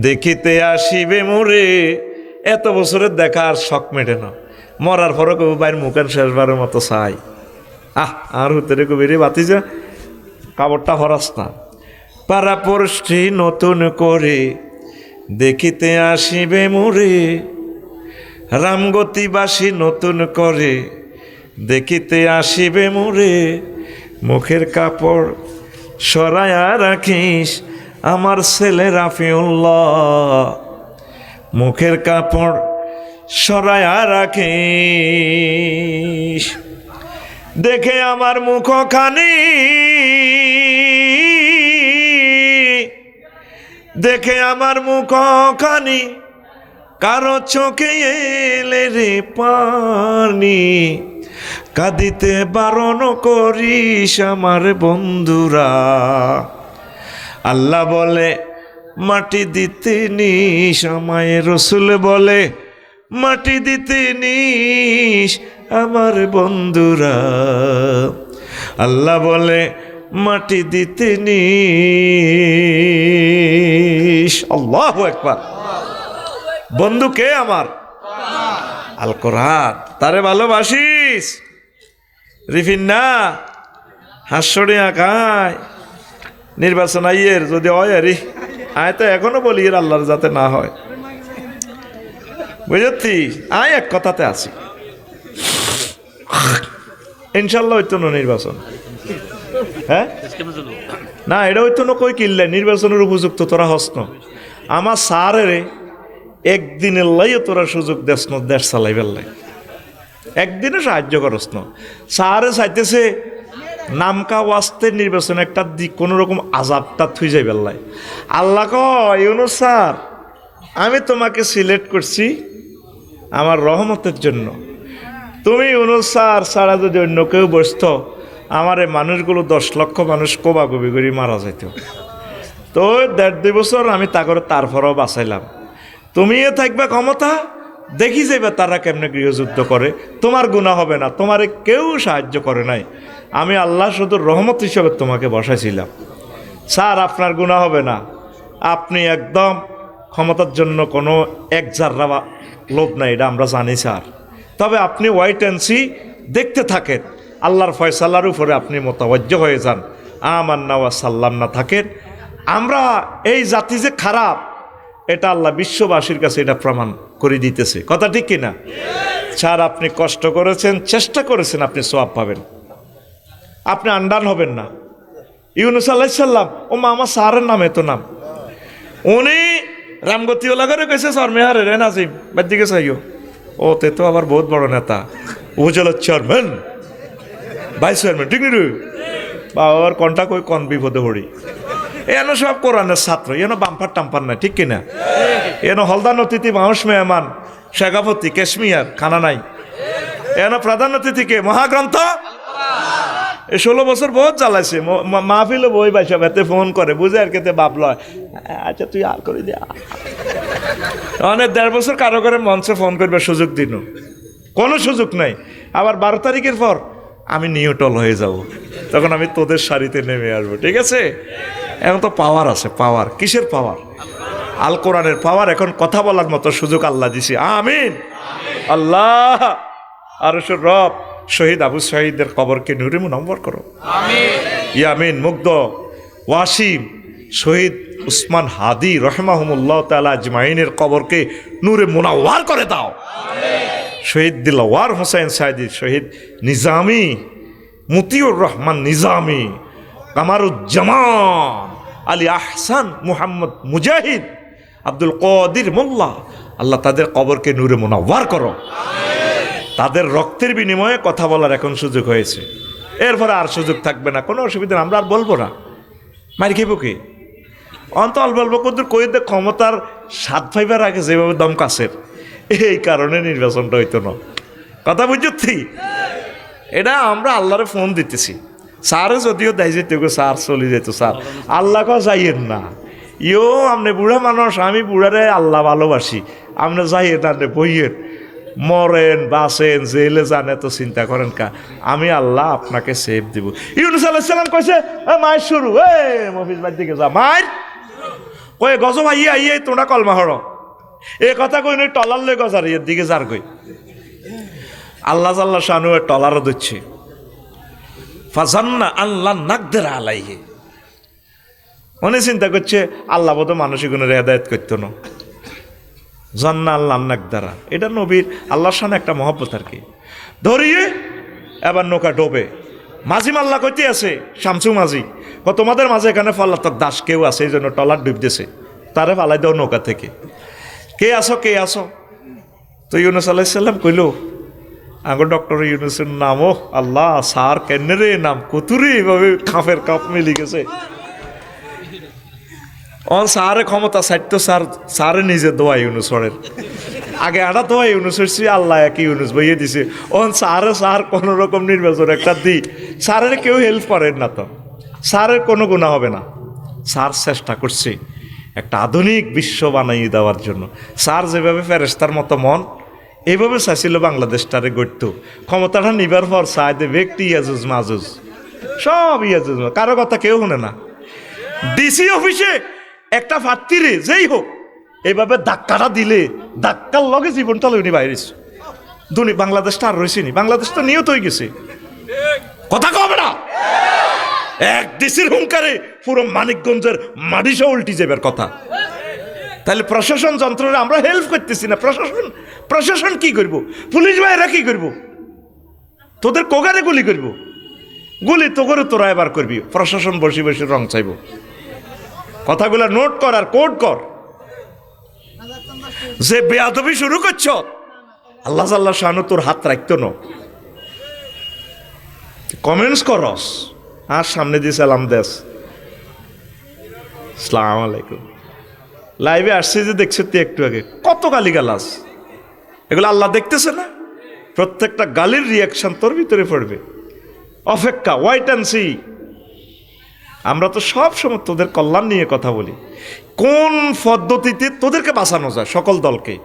S1: দেখিতে আসিবে মোরে। এত বছরের দেখা আর শখ মেটে না, মরার পরও কবি বাইর মুখের শেষবারের মতো চাই। আর হুতেরে কবিরে বাতিজা কাপড়টা হরাস না। পাড়াপড়শি নতুন করে দেখিতে আসিবে মোরে, রামগতিবাসী নতুন করে দেখিতে আসিবে মোরে। মুখের কাপড় সরায়া রাখিস আমার ছেলে রাফিউল্লাহ, মুখের কাপড় সরায়া রাখিস। দেখে আমার মুখখানি, দেখে আমার মুখখানি, কারো চোখে এলে রে পানি। কাঁদিতে বারণ করিস আমার বন্ধুরা। আল্লাহ বলে মাটি দিতে নিস আমায়, রসুল বলে মাটি দিতে নিস আমার বন্ধুরা। আল্লাহ বলে মাটি দিতে নিস। আল্লাহু আকবার। বন্ধু কে আমার? আল কোরআন। তারে ভালোবাসিস? রিফিন না হাস্যরে আঁকায় নির্বাচন আইয়ের যদি হয় আরে আয় তো এখনো বলি এর আল্লাহর যাতে না হয়, বুঝতি? আয় এক কথাতে আছি, ইনশাল্লাহ হইতো না নির্বাচন। হ্যাঁ না, এটা হইতো না কই কিনলে নির্বাচনের উপযুক্ত তোরা হস্ন। আমার সারের একদিনের লাইও তোরা সুযোগ দেশ ন দেশ চালাইবার লাই, একদিনে সাহায্য করস না। সারে চাইতেছে নামকা ওয়াস্তে নির্বাচন একটা দিক কোনো রকম আজাবটা থুই যাই বেল্লাই। আল্লাহ কয় ইউনুস স্যার, আমি তোমাকে সিলেক্ট করছি আমার রহমতের জন্য। তুমি ইউনুস স্যার ছাড়া যদি অন্য কেউ বসত, আমার এই মানুষগুলো 10 লক্ষ মানুষ কোবাকবি করে মারা যাইত। তো 1.5-2 বছর আমি তারপরেও বাঁচাইলাম। তুমিও থাকবে ক্ষমতা, দেখি যাবে তারা কেমনে গৃহযুদ্ধ করে। তোমার গুনাহ হবে না, তোমারে কেউ সাহায্য করে নাই। আমি আল্লাহ শুধু রহমত হিসেবে তোমাকে বসাইছিলাম। স্যার আপনার গুনাহ হবে না, আপনি একদম ক্ষমতার জন্য কোনো এক জাররা লোভ নাই, এটা আমরা জানি স্যার। তবে আপনি ওয়াইট অ্যান্ড সি, দেখতে থাকেন, আল্লাহর ফয়সালার উপরে আপনি মোতাবজ্জ হয়ে যান। আমান্না ওয়া সাল্লামনা থাকেন। আমরা এই জাতি যে খারাপ, এটা আল্লাহ বিশ্ববাসীর কাছে এটা প্রমাণ করে দিতেছে। কথা ঠিক কিনা? স্যার আপনি কষ্ট করেছেন, চেষ্টা করেছেন, আপনি সওয়াব পাবেন, আপনি আন্ডান হবেন না। ইউনুস আলাইহিস সালাম, ও মা আমার স্যারের নাম এত নাম, উনি রামগতিওয়ালা করে কইছে স্যার মেহারে রে নাজিম বাদিকে চাইও। ও তে তো আবার বহুত বড় নেতা, উপজেলার চেয়ারম্যান, ভাইস চেয়ারম্যান, ঠিক নি রে বাবার কনটা কই কন বিপদে হড়ি। এনো সব কোরআনের ছাত্র, এনো বাম্পার টাম্পার নাই, ঠিক কিনা? এনো হলদান অতিথি মানুষ মেহমান, শেখাপতি, কাশ্মীর, খানা নাই, এনা প্রধান অতিথিকে মহাগ্রন্থ এই 16 বছর বহুত জ্বালাইছে মাহফিল বই বাইসা বেতে ফোন করে বুঝে আর কেতে বাপ লয় আচ্ছা তুই আর করে দে অনেক 1.5 বছর কারো করে মঞ্চে ফোন করবে সুযোগ দিন কোনো সুযোগ নাই আবার 12 তারিখের পর আমি নিউটল হয়ে যাব তখন আমি তোদের সারিতে নেমে আসবো ঠিক আছে এখন তো পাওয়ার আছে পাওয়ার কিসের পাওয়ার আল কোরআনের পাওয়ার এখন কথা বলার মতো সুযোগ আল্লাহ দিছি আমিন আল্লাহ আরশের রব শহীদ আবু সাঈদের কবরকে নূরে মুনওয়ার করো আমিন ইয়ামিন মুগ্ধ ওয়াসিম শহীদ উসমান হাদি রহমাহুমুল্লাহ তাআলা আজমাইনের কবরকে নূরে মুনওয়ার করে দাও আমিন শহীদ দিলওয়ার হোসেন সাইদি শহীদ নিজামি মতিউর রহমান নিজামি কামারুজ্জামান আলী আহসান মুহাম্মদ মুজাহিদ আব্দুল কাদির মোল্লা আল্লাহ তাদের কবরকে নূরে মুনওয়ার করো তাদের রক্তের বিনিময়ে কথা বলার এখন সুযোগ হয়েছে এরপরে আর সুযোগ থাকবে না কোনো অসুবিধা আমরা আর বলবো না মারি খেবো কি অন্তল বলবো কত কইতে ক্ষমতার স্বাদ পাইবার আগে যেভাবে দম কাছের এই কারণে নির্বাচনটা হইতো না কথা বুঝছি এটা আমরা আল্লাহরে ফোন দিতেছি স্যারে যদিও দেয় যেত স্যার চলে যেত স্যার আল্লাহ ক যাইয়েন না ইও আপনি বুড়া মানুষ আমি বুড়ারে আল্লাহ ভালোবাসি আপনি যাইয়েন না বইয়ের মরেন বাসেন জেলে যান এত চিন্তা করেন কা আমি আল্লাহ আপনাকে সেভ দিব ইউনুস আলাইহিস সালাম কইছে মায়ের শুরু মফিজ বাড়ির দিকে যা মায়ের কয়ে গজ ভাই আইয়ে তোমরা কলমা হড় এ কথা কই নই টলার লই গজার এর দিকে যার কই আল্লাহ জাল্লা শানু টলারও দিচ্ছে ফাজান্না আল্লাহ নাকদের আলাইহি মনে চিন্তা করছে আল্লাহ বোধ মানসিক গুণের হেদায়েত করতো না জান্না আল্লাহ নাকদারা এটা নবীর আল্লাহর সামনে একটা মহব্বত আর কি ধরিয়ে এবার নৌকা ডোবে মাঝি মাল্লা কইতে আছে শামসু মাঝি তোমাদের মাঝে এখানে ফাল্লাতক দাস কেউ আছে এই জন্য টলার ডুবতেছে তারে ফালাই দাও নৌকা থেকে কে আসো তো ইউনুস আলাইহিস সালাম কইল আগো ডক্টর ইউনুসের নামও আল্লাহ স্যার কেন রে নাম কতুরে এভাবে কাফের কাপ মিলি গেছে অন স্যারে ক্ষমতা ছাড়তো স্যারে নিজে দোয়া ইউনুসরের আগে আটা দোয়া ইউনুসের আল্লাহ একই ইউনুস বইয়ে দিছে অন স্যার কোনো রকম নির্বাচন একটা দিই স্যারের কেউ হেল্প করেন না তো স্যারের কোনো গুণা হবে না স্যার চেষ্টা করছে একটা আধুনিক বিশ্ব বানাইয়ে দেওয়ার জন্য স্যার যেভাবে ফেরেশতার মতো মন এইভাবে চাইছিল বাংলাদেশটারে গড়ত ক্ষমতাটা নিবার পর চাই দে ব্যক্তি ইয়াজুজ মাজুজ সব ইয়াজুজ কারো কথা কেউ শুনে না ডিসি অফিসে একটা প্রার্থীরে যেই হোক এইভাবে ধাক্কাটা দিলে ধাক্কার লগে জীবনটা লইনি বাইরেছ দুনি বাংলাদেশটা আর রয়েছে নি বাংলাদেশ তো নিয়ত হয়ে গেছে কথা কবে না এক ডিসির হুঙ্কারে পুরো মানিকগঞ্জের মাটিসা উল্টি যাবার কথা তাহলে প্রশাসন যন্ত্রে আমরা হেল্প করতেছি না প্রশাসন কি করব পুলিশ ভাইরা কি করব তোদের কোগারে গুলি করব গুলি তো করে তোরা এবার করবি প্রশাসন বসে বসে রং চাইব কথাগুলো নোট কর আর কোড কর যে বেয়াদবি শুরু করছ আল্লাহ আল্লাহ শানু তোর হাত রাখতো না কমেন্টস করস আর সামনে দিয়ে সালাম দেশ আসসালামু আলাইকুম লাইভে আসছে যে দেখছে তুই একটু আগে কত গালি গালাস এগুলো আল্লাহ দেখতেছে না প্রত্যেকটা গালির রিয়াকশন তোর ভিতরে পড়বে অপেক্ষা ওয়াইট অ্যান্ড সি আমরা তো সব সময় তোদের কল্যাণ নিয়ে কথা বলি কোন পদ্ধতিতে তোদেরকে বাঁচানো যায় সকল দলকে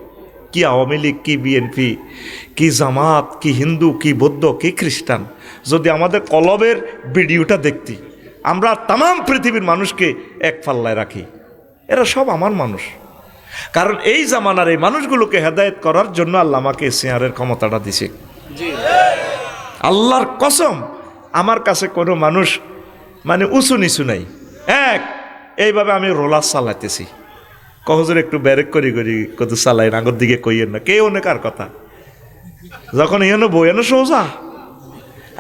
S1: কি আওয়ামী লীগ কি বিএনপি কি জামাত কি হিন্দু কি বৌদ্ধ কি খ্রিস্টান যদি আমাদের কলবের ভিডিওটা দেখতি আমরা তাম পৃথিবীর মানুষকে এক পাল্লায় রাখি এরা সব আমার মানুষ কারণ এই জামানার এই মানুষগুলোকে হেদায়েত করার জন্য আল্লাহ আমাকে শেয়ারের ক্ষমতাটা দিছে আল্লাহর কসম আমার কাছে কোনো মানুষ মানে উঁচু নিচু নাই এইভাবে আমি রোলার চালাইতেছি কহজের একটু ব্যারেক করি কত চালাই আগর দিকে কইয়েন না কে অনেক আর কথা যখন ইয়েনো বই এনো সোজা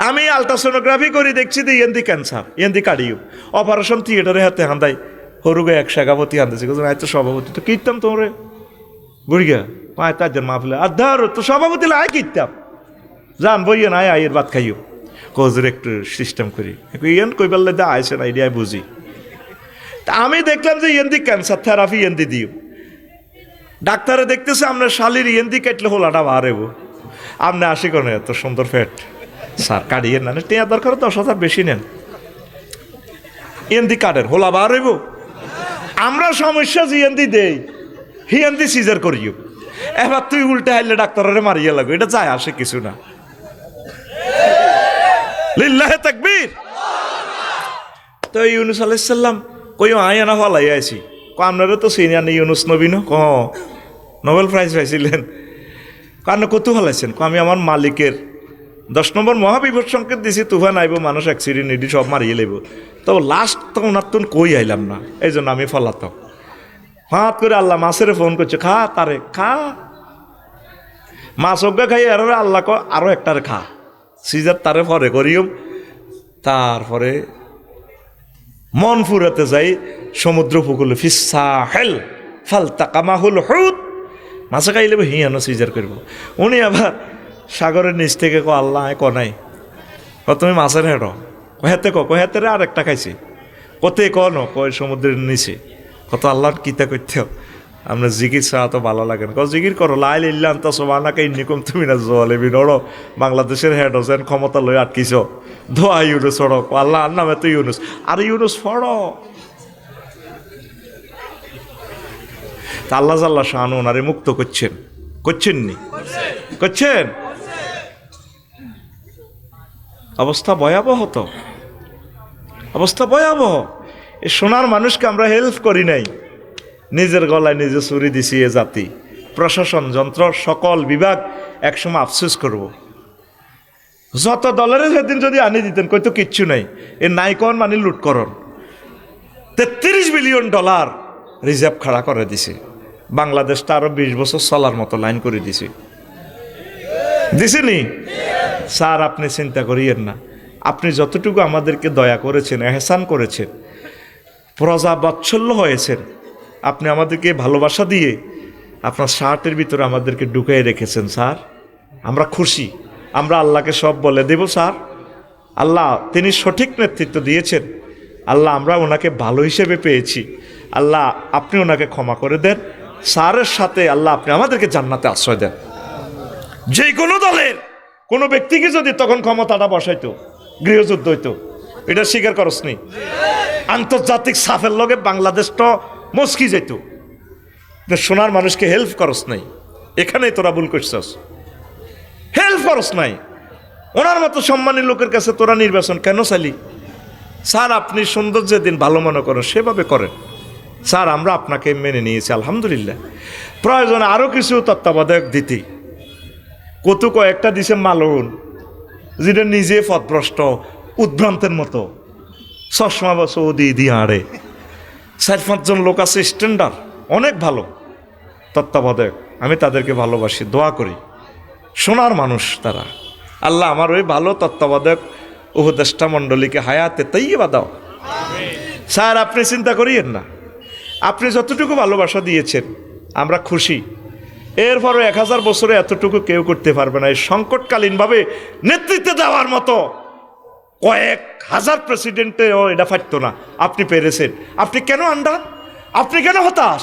S1: আমি আলট্রাসোনোগ্রাফি করি দেখছি যে ইয়েন্দি ক্যান্সার ইয়েন্দি কার্ডিও অপারেশন থিয়েটারে হাতে হান্দাই হরুগে এক শাখাপতি হান্দাইছে আয় তো সভাপতি তো কীর্তাম তোমরে বুড়িয়া আয় তার জন্য মাফলে আর ধর তো সভাপতি আয় কীর্তাম যান বইয়েন আয় আয়ের ভাত খাইও কহজের একটু সিস্টেম করি ইয়েন কই বললে দা আইসেন আইডিয়ায় বুঝি তা আমি দেখলাম যে ইয়েন্দি ক্যান্সার থেরাপি ইয়েন্দি দিও ডাক্তারে দেখতেছে আপনার শালির ইয়েন্দি কাটলে হোলাটা বাড়েব আপনি আসি কেন এত সুন্দর ফ্যাট স্যার কাটিয়ে না টিয়া দরকার 10,000 বেশি নেন এনদি কাটের হোলা বার হইব আমরা সমস্যা জিএনদি দেই হিএনদি সিজার করিও এবার তুই উল্টে হাইলে ডাক্তারের মারিয়ে লাগো এটা যায় আসে কিছু না লিল্লাহে তাকবীর তো ইউনুস আলাইহিস সালাম কইও আয়ানা হলাই আইছি আপনারা তো সিনিয়র ইউনুস নবীন নোবেল প্রাইজ পাইছিলেন কারণ কত হলাইছেন আমি আমার মালিকের 10 নম্বর মহাবিপদ সংকেত দিছি তুফান আইব মানুষ অ্যাক্সিডেন্ট এটি সব মারিয়ে লইব তো লাস্ট তো ওনার তো কই আইলাম না এই জন্য আমি ফলাতক হাত করে আল্লাহ মাছের ফোন করছে খা তারে খা মাছ অজ্ঞা খাই আর আল্লাহ আরো একটারে খা সিজার তারে পরে করিও তারপরে মন ফুরাতে যাই সমুদ্র উপকূলে ফিসা হেল ফালতা কামাহুল হুত মাছে খাইলে হিয়ানো সিজার করব উনি আবার সাগরের নিচ থেকে আল্লাহ নাই তুমি মাছের হেঁটো হেতে হেতে আর একটা খাইছি কতে কয় সমুদ্রের নিচে কত আল্লাহ কিতা করতে আমরা জিকির ছাড়া তো ভালো লাগে না জিকির করো লাইল ইল্লাম তো সোমানাকে ইন্নিকম তুমি না জলেবি নড়ো বাংলাদেশের হেড হোসেন ক্ষমতা লই আটকিছ ধোয়া ইউনুস ফড়ো আল্লাহ নামে তো ইউনুস আর ইউনুস ফড়ো আল্লাহ জাল্লাহ শাহানু ওনারে মুক্ত করছেননি করছেন অবস্থা ভয়াবহ তো অবস্থা ভয়াবহ এই সোনার মানুষকে আমরা হেল্প করি নাই নিজের গলায় নিজে ছুরি দিছি এ জাতি প্রশাসন যন্ত্র সকল বিভাগ একসময় আফসোস করব যত ডলারের সেদিন যদি আনি দিতেন কইতো কিচ্ছু নাই এ নাইকন মানে লুটকরণ 33 বিলিয়ন ডলার রিজার্ভ খাড়া করে দিছে বাংলাদেশটা আরো 20 বছর চলার মতো লাইন করে দিছে দিছেনি স্যার আপনি চিন্তা করিয়েন না আপনি যতটুকু আমাদেরকে দয়া করেছেন এহসান করেছেন প্রজা বাৎসল্য হয়েছেন আপনি আমাদেরকে ভালোবাসা দিয়ে আপনার শার্টের ভিতরে আমাদেরকে ঢুকিয়ে রেখেছেন স্যার আমরা খুশি আমরা আল্লাহকে সব বলে দেব স্যার আল্লাহ তিনি সঠিক নেতৃত্ব দিয়েছেন আল্লাহ আমরা ওনাকে ভালো হিসেবে পেয়েছি আল্লাহ আপনি ওনাকে ক্ষমা করে দেন স্যারের সাথে আল্লাহ আপনি আমাদেরকে জান্নাতে আশ্রয় দেন যে কোনো দলের কোনো ব্যক্তিকে যদি তখন ক্ষমতাটা বসাইতো গৃহযুদ্ধ হইতো এটা স্বীকার করস নি আন্তর্জাতিক সাফের লগে বাংলাদেশ তো মস্কি যেত সোনার মানুষকে হেল্প করস নাই এখানেই তোরা ভুল করছস হেল্প করস নাই ওনার মতো সম্মানী লোকের কাছে তোরা নির্বাচন কেন চালি স্যার আপনি সুন্দর যেদিন ভালো মনে করেন সেভাবে করেন স্যার আমরা আপনাকে মেনে নিয়েছি আলহামদুলিল্লাহ প্রয়োজনে আরও কিছু তত্ত্বাবধায়ক দিতে কত কয়েকটা দিছে মালুন যেটা নিজে পথভ্রষ্ট উদ্ভ্রান্তের মতো চশমা বা সৌদি দিয়ে আড়ে 4-5 জন লোক আছে স্ট্যান্ডার্ড অনেক ভালো তত্ত্বাবধায়ক আমি তাদেরকে ভালোবাসি দোয়া করি সোনার মানুষ তারা আল্লাহ আমার ওই ভালো তত্ত্বাবধায়ক উপদেষ্টা মণ্ডলীকে হায়াতে তাইয়্যিবা দাও স্যার আপনি চিন্তা করিয়েন না আপনি যতটুকু ভালোবাসা দিয়েছেন আমরা খুশি এরপরও 1000 বছরে এতটুকু কেউ করতে পারবে না এই সংকটকালীনভাবে নেতৃত্বে দেওয়ার মতো কয়েক হাজার প্রেসিডেন্টেও এটা পারতো না আপনি পেরেছেন আপনি কেন আন্ডা আপনি কেন হতাশ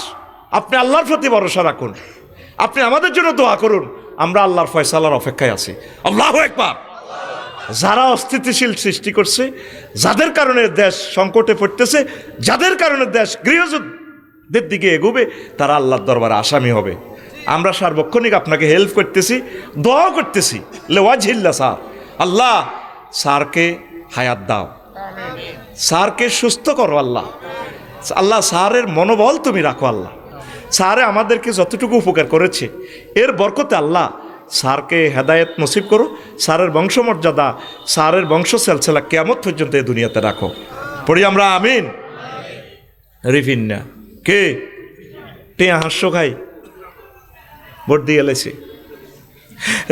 S1: আপনি আল্লাহর প্রতি ভরসা রাখুন আপনি আমাদের জন্য দোয়া করুন আমরা আল্লাহর ফয়সালার অপেক্ষায় আছি আল্লাহু আকবার যারা অস্থিতিশীল সৃষ্টি করছে যাদের কারণে দেশ সংকটে পড়তেছে যাদের কারণে দেশ গৃহযুদ্ধের দিকে এগোবে তারা আল্লাহর দরবারে আসামি হবে আমরা সার্বক্ষণিক আপনাকে হেল্প করতেছি দোয়া করতেছি লেওয়াজিল্লা স্যার আল্লাহ স্যারকে হায়াত দাও স্যারকে সুস্থ করো আল্লাহ আল্লাহ স্যারের মনোবল তুমি রাখো আল্লাহ স্যারে আমাদেরকে যতটুকু উপকার করেছে এর বরকতে আল্লাহ স্যারকে হেদায়েত নসিব করো স্যারের বংশমর্যাদা স্যারের বংশ সেলসেলা কিয়ামত পর্যন্ত এই দুনিয়াতে রাখো পড়ি আমরা আমিন রিফিন্না কে টিয়া হাস্য খাই ভোট দিয়ে এলেছি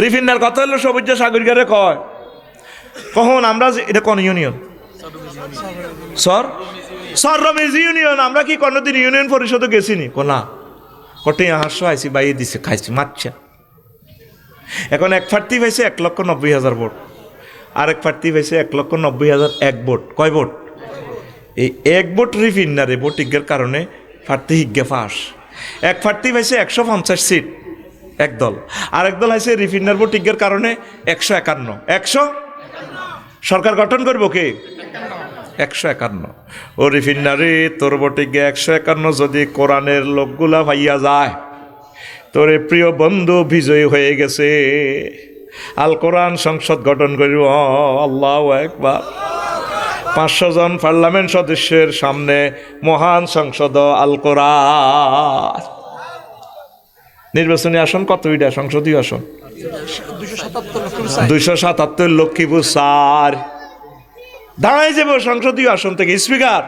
S1: রিফিন্নার কথা হলো সবুজ সাগরিকারে কয় কখন আমরা এটা কোন ইউনিয়ন সর রমেশ ইউনিয়ন আমরা কি কোনোদিন ইউনিয়ন পরিষদে গেছি নি কোনা কটে হাস্য আইসি বাইয়ে দিছে খাইছি মাচ্ছা এখন এক প্রার্থী পাইছে 1,90,000 ভোট আরেক প্রার্থী পাইছে 1,90,001 ভোট কয় ভোট এই এক ভোট রিফিন্নারে ভোটিংয়ের কারণে প্রার্থী হিজ্ঞা ফাঁস এক প্রার্থী পাইছে 150 সিট একদল। আর একদল আছে রিফিনার ভোটিংয়ের কারণে 151। 100 সরকার গঠন করবো কে? 151। ও রিফিনারে তোর ভোটিংয়ে 151 যদি কোরআনের লোকগুলা ভাইয়া যায়, তোরে প্রিয় বন্ধু বিজয়ী হয়ে গেছে। আল কোরআন সংসদ গঠন করিব। আল্লাহু আকবার। 500 জন পার্লামেন্ট সদস্যের সামনে মহান সংসদ আল কোরআন। নির্বাচনী আসন কত? এটা সংসদীয় আসন 277 লক্ষ্মীপুর 4 দাঁড়াই যাব সংসদীয় আসন থেকে। স্পিকার,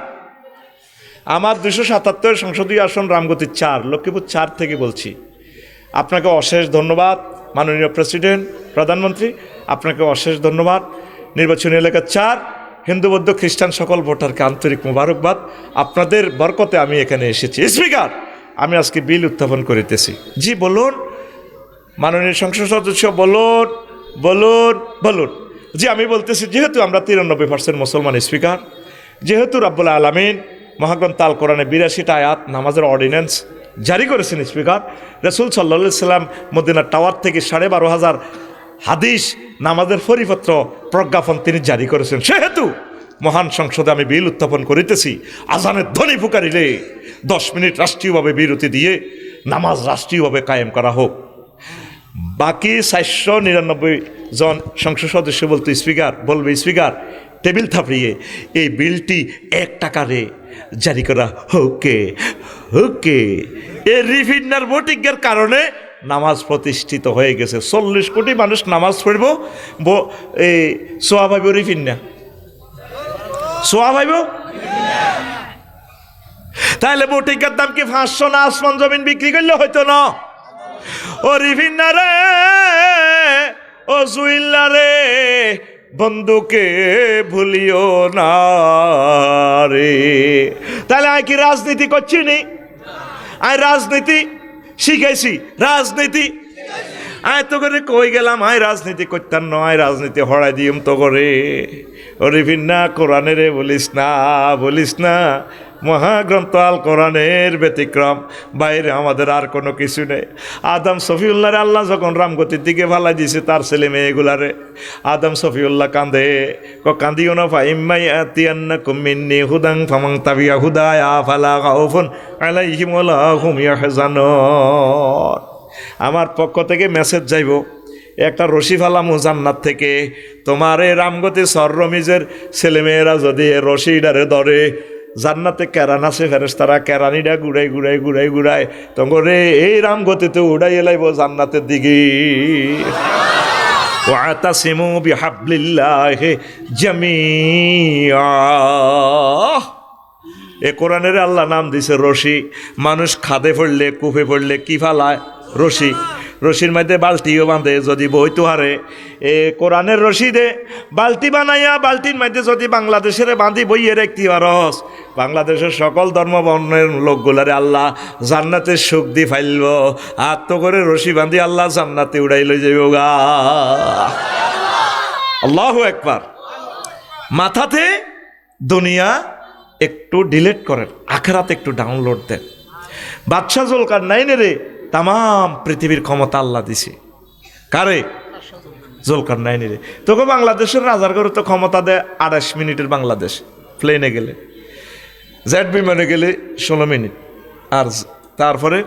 S1: আমার 277 সংসদীয় আসন রামগতি 4 লক্ষ্মীপুর 4 থেকে বলছি। আপনাকে অশেষ ধন্যবাদ মাননীয় প্রেসিডেন্ট, প্রধানমন্ত্রী, আপনাকে অশেষ ধন্যবাদ। নির্বাচনী এলাকা 4 হিন্দু বৌদ্ধ খ্রিস্টান সকল ভোটারকে আন্তরিক মোবারকবাদ। আপনাদের বরকতে আমি এখানে এসেছি। স্পিকার, আমি আজকে বিল উত্থাপন করিতেছি। জি বলুন মাননীয় সংসদ সদস্য, বলুন বলুন বলুন। জি আমি বলতেছি, যেহেতু আমরা 93% মুসলমান স্পিকার, যেহেতু রাব্বুল আলামিন মহাগ্রন্থ আল কোরআনে 82টা আয়াত নামাজের অর্ডিন্যান্স জারি করেছেন স্পিকার, রাসূল সাল্লাল্লাহু আলাইহি সাল্লাম মদিনার টাওয়ার থেকে 12,500 হাদিস নামাজের পরিপত্র প্রজ্ঞাপন তিনি জারি করেছেন, সেহেতু মহান সংসদে আমি বিল উত্থাপন করিতেছি। আজানের ধ্বনি পুকারিলে 10 মিনিট রাষ্ট্রীয়ভাবে বিরতি দিয়ে নামাজ রাষ্ট্রীয়ভাবে কায়েম করা হোক। বাকি 499 জন সংসদ সদস্য বলতে স্পিকার বলবে, স্পিকার টেবিল থাপড়িয়ে এই বিলটি 1 টাকারে জারি করা হোকে হোকে। এই রিফিনার ভোটিংয়ের কারণে নামাজ প্রতিষ্ঠিত হয়ে গেছে। 40 কোটি মানুষ নামাজ পড়ব, এই সোয়া ভাইব রিফিনা, সোয়া ভাইব। তাহলে ভোটিংয়ের দাম কি 500 না আসমান জমিন বিক্রি করলে হয়তো না? ও রিফিনা রে, ও জুইল্লা রে, বন্ধুকে ভুলিও না রে। তাহলে আমি কি রাজনীতি করছি নি? আমি রাজনীতি শিখেছি, রাজনীতি আয় তো করে কই গেলাম, আয় রাজনীতি করতাম নয়, রাজনীতি হড়াই দিম তো করে। ও রিফিনা, কোরআনের বলিস না, বলিস না, মহাগ্রন্থ আল কোরআনের ব্যতিক্রম বাইরে আমাদের আর কোনো কিছু নেই। আদম সফিউল্লাহরে আল্লাহ যখন রামগতির দিকে ভালাই দিয়েছে তার ছেলে মেয়েগুলারে, আদম সফিউল্লাহ কান্দে, কান্দিও না ফাইম্মাই আতিয়ান্নাকুম মিন্নি হুদান ফামান তাবিয়া হুদায়া ফালা খাউফুন আলাইহিম ওয়ালা হুম ইয়াহজানুন। আমার পক্ষ থেকে মেসেজ যাইব, একটা রশি ফালামু জান্নাত থেকে, তোমার এই রামগতি সররমিজের ছেলেমেয়েরা যদি রশিডারে ধরে, জান্নাতে কেরান আছে ফেরেশতারা, কেরানিটা ঘুরাই ঘুরাই ঘুরাই ঘুরাই তঙ্গরে এই রামগতিতে উড়াই এলাইব জান্নাতের দিকে। ওয়াতাসিমু বিহাবলিল্লাহি জামিআ। এ কোরআনের আল্লাহ নাম দিছে রশি। মানুষ খাদে পড়লে কূপে পড়লে কি ফালায়? রশি। রশির মধ্যে বালতিও বাঁধে, যদি বইতো হারে এ কোরআনের রশি দে বালতি বানাইয়া বালতির মধ্যে যদি বাংলাদেশের বাঁধি বইয়ে রাখতে পারস, বাংলাদেশের সকল ধর্ম বর্ণের লোকগুলারে আল্লাহ জান্নাতের সুখ দি ফাইলব। আর তো করে রশি বাঁধি আল্লাহ জান্নাতে উড়াই লই যাইব গা। আল্লাহু আকবার। মাথাতে দুনিয়া একটু ডিলিট করেন, আখেরাত একটু ডাউনলোড দেন। বাদশাহ জুলকারনাইনের তাম পৃথিবীর ক্ষমতা আল্লাহ দিছে কারে? জুলকারনাইনের। তোকে বাংলাদেশের রাজার ঘরে তো ক্ষমতা দেয় 28 মিনিটের বাংলাদেশ, প্লেনে গেলে, জেট বিমানে গেলে 16 মিনিট, আর তারপরে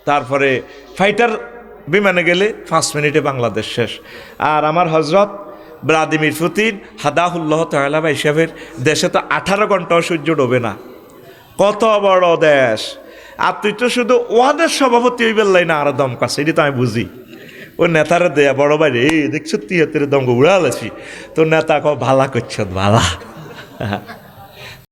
S1: তারপরে ফাইটার বিমানে গেলে 5 মিনিটে বাংলাদেশ শেষ। আর আমার হজরত ভ্লাদিমির পুতিন হাদাহুল্লাহ তাআলা হিসাবের দেশে তো 18 ঘন্টাও সূর্য ডোবে না। কত বড় দেশ! আর তুই তো শুধু ওয়াদের সভাপতি ওই বেল্লাই না, আরো দম কাছে, এটি তো আমি বুঝি। ও নেতারা দেয়া বড় ভাই রে, দেখছো 73 দমকে উড়াল আছি, তো নেতা ভালা করছ ভালা।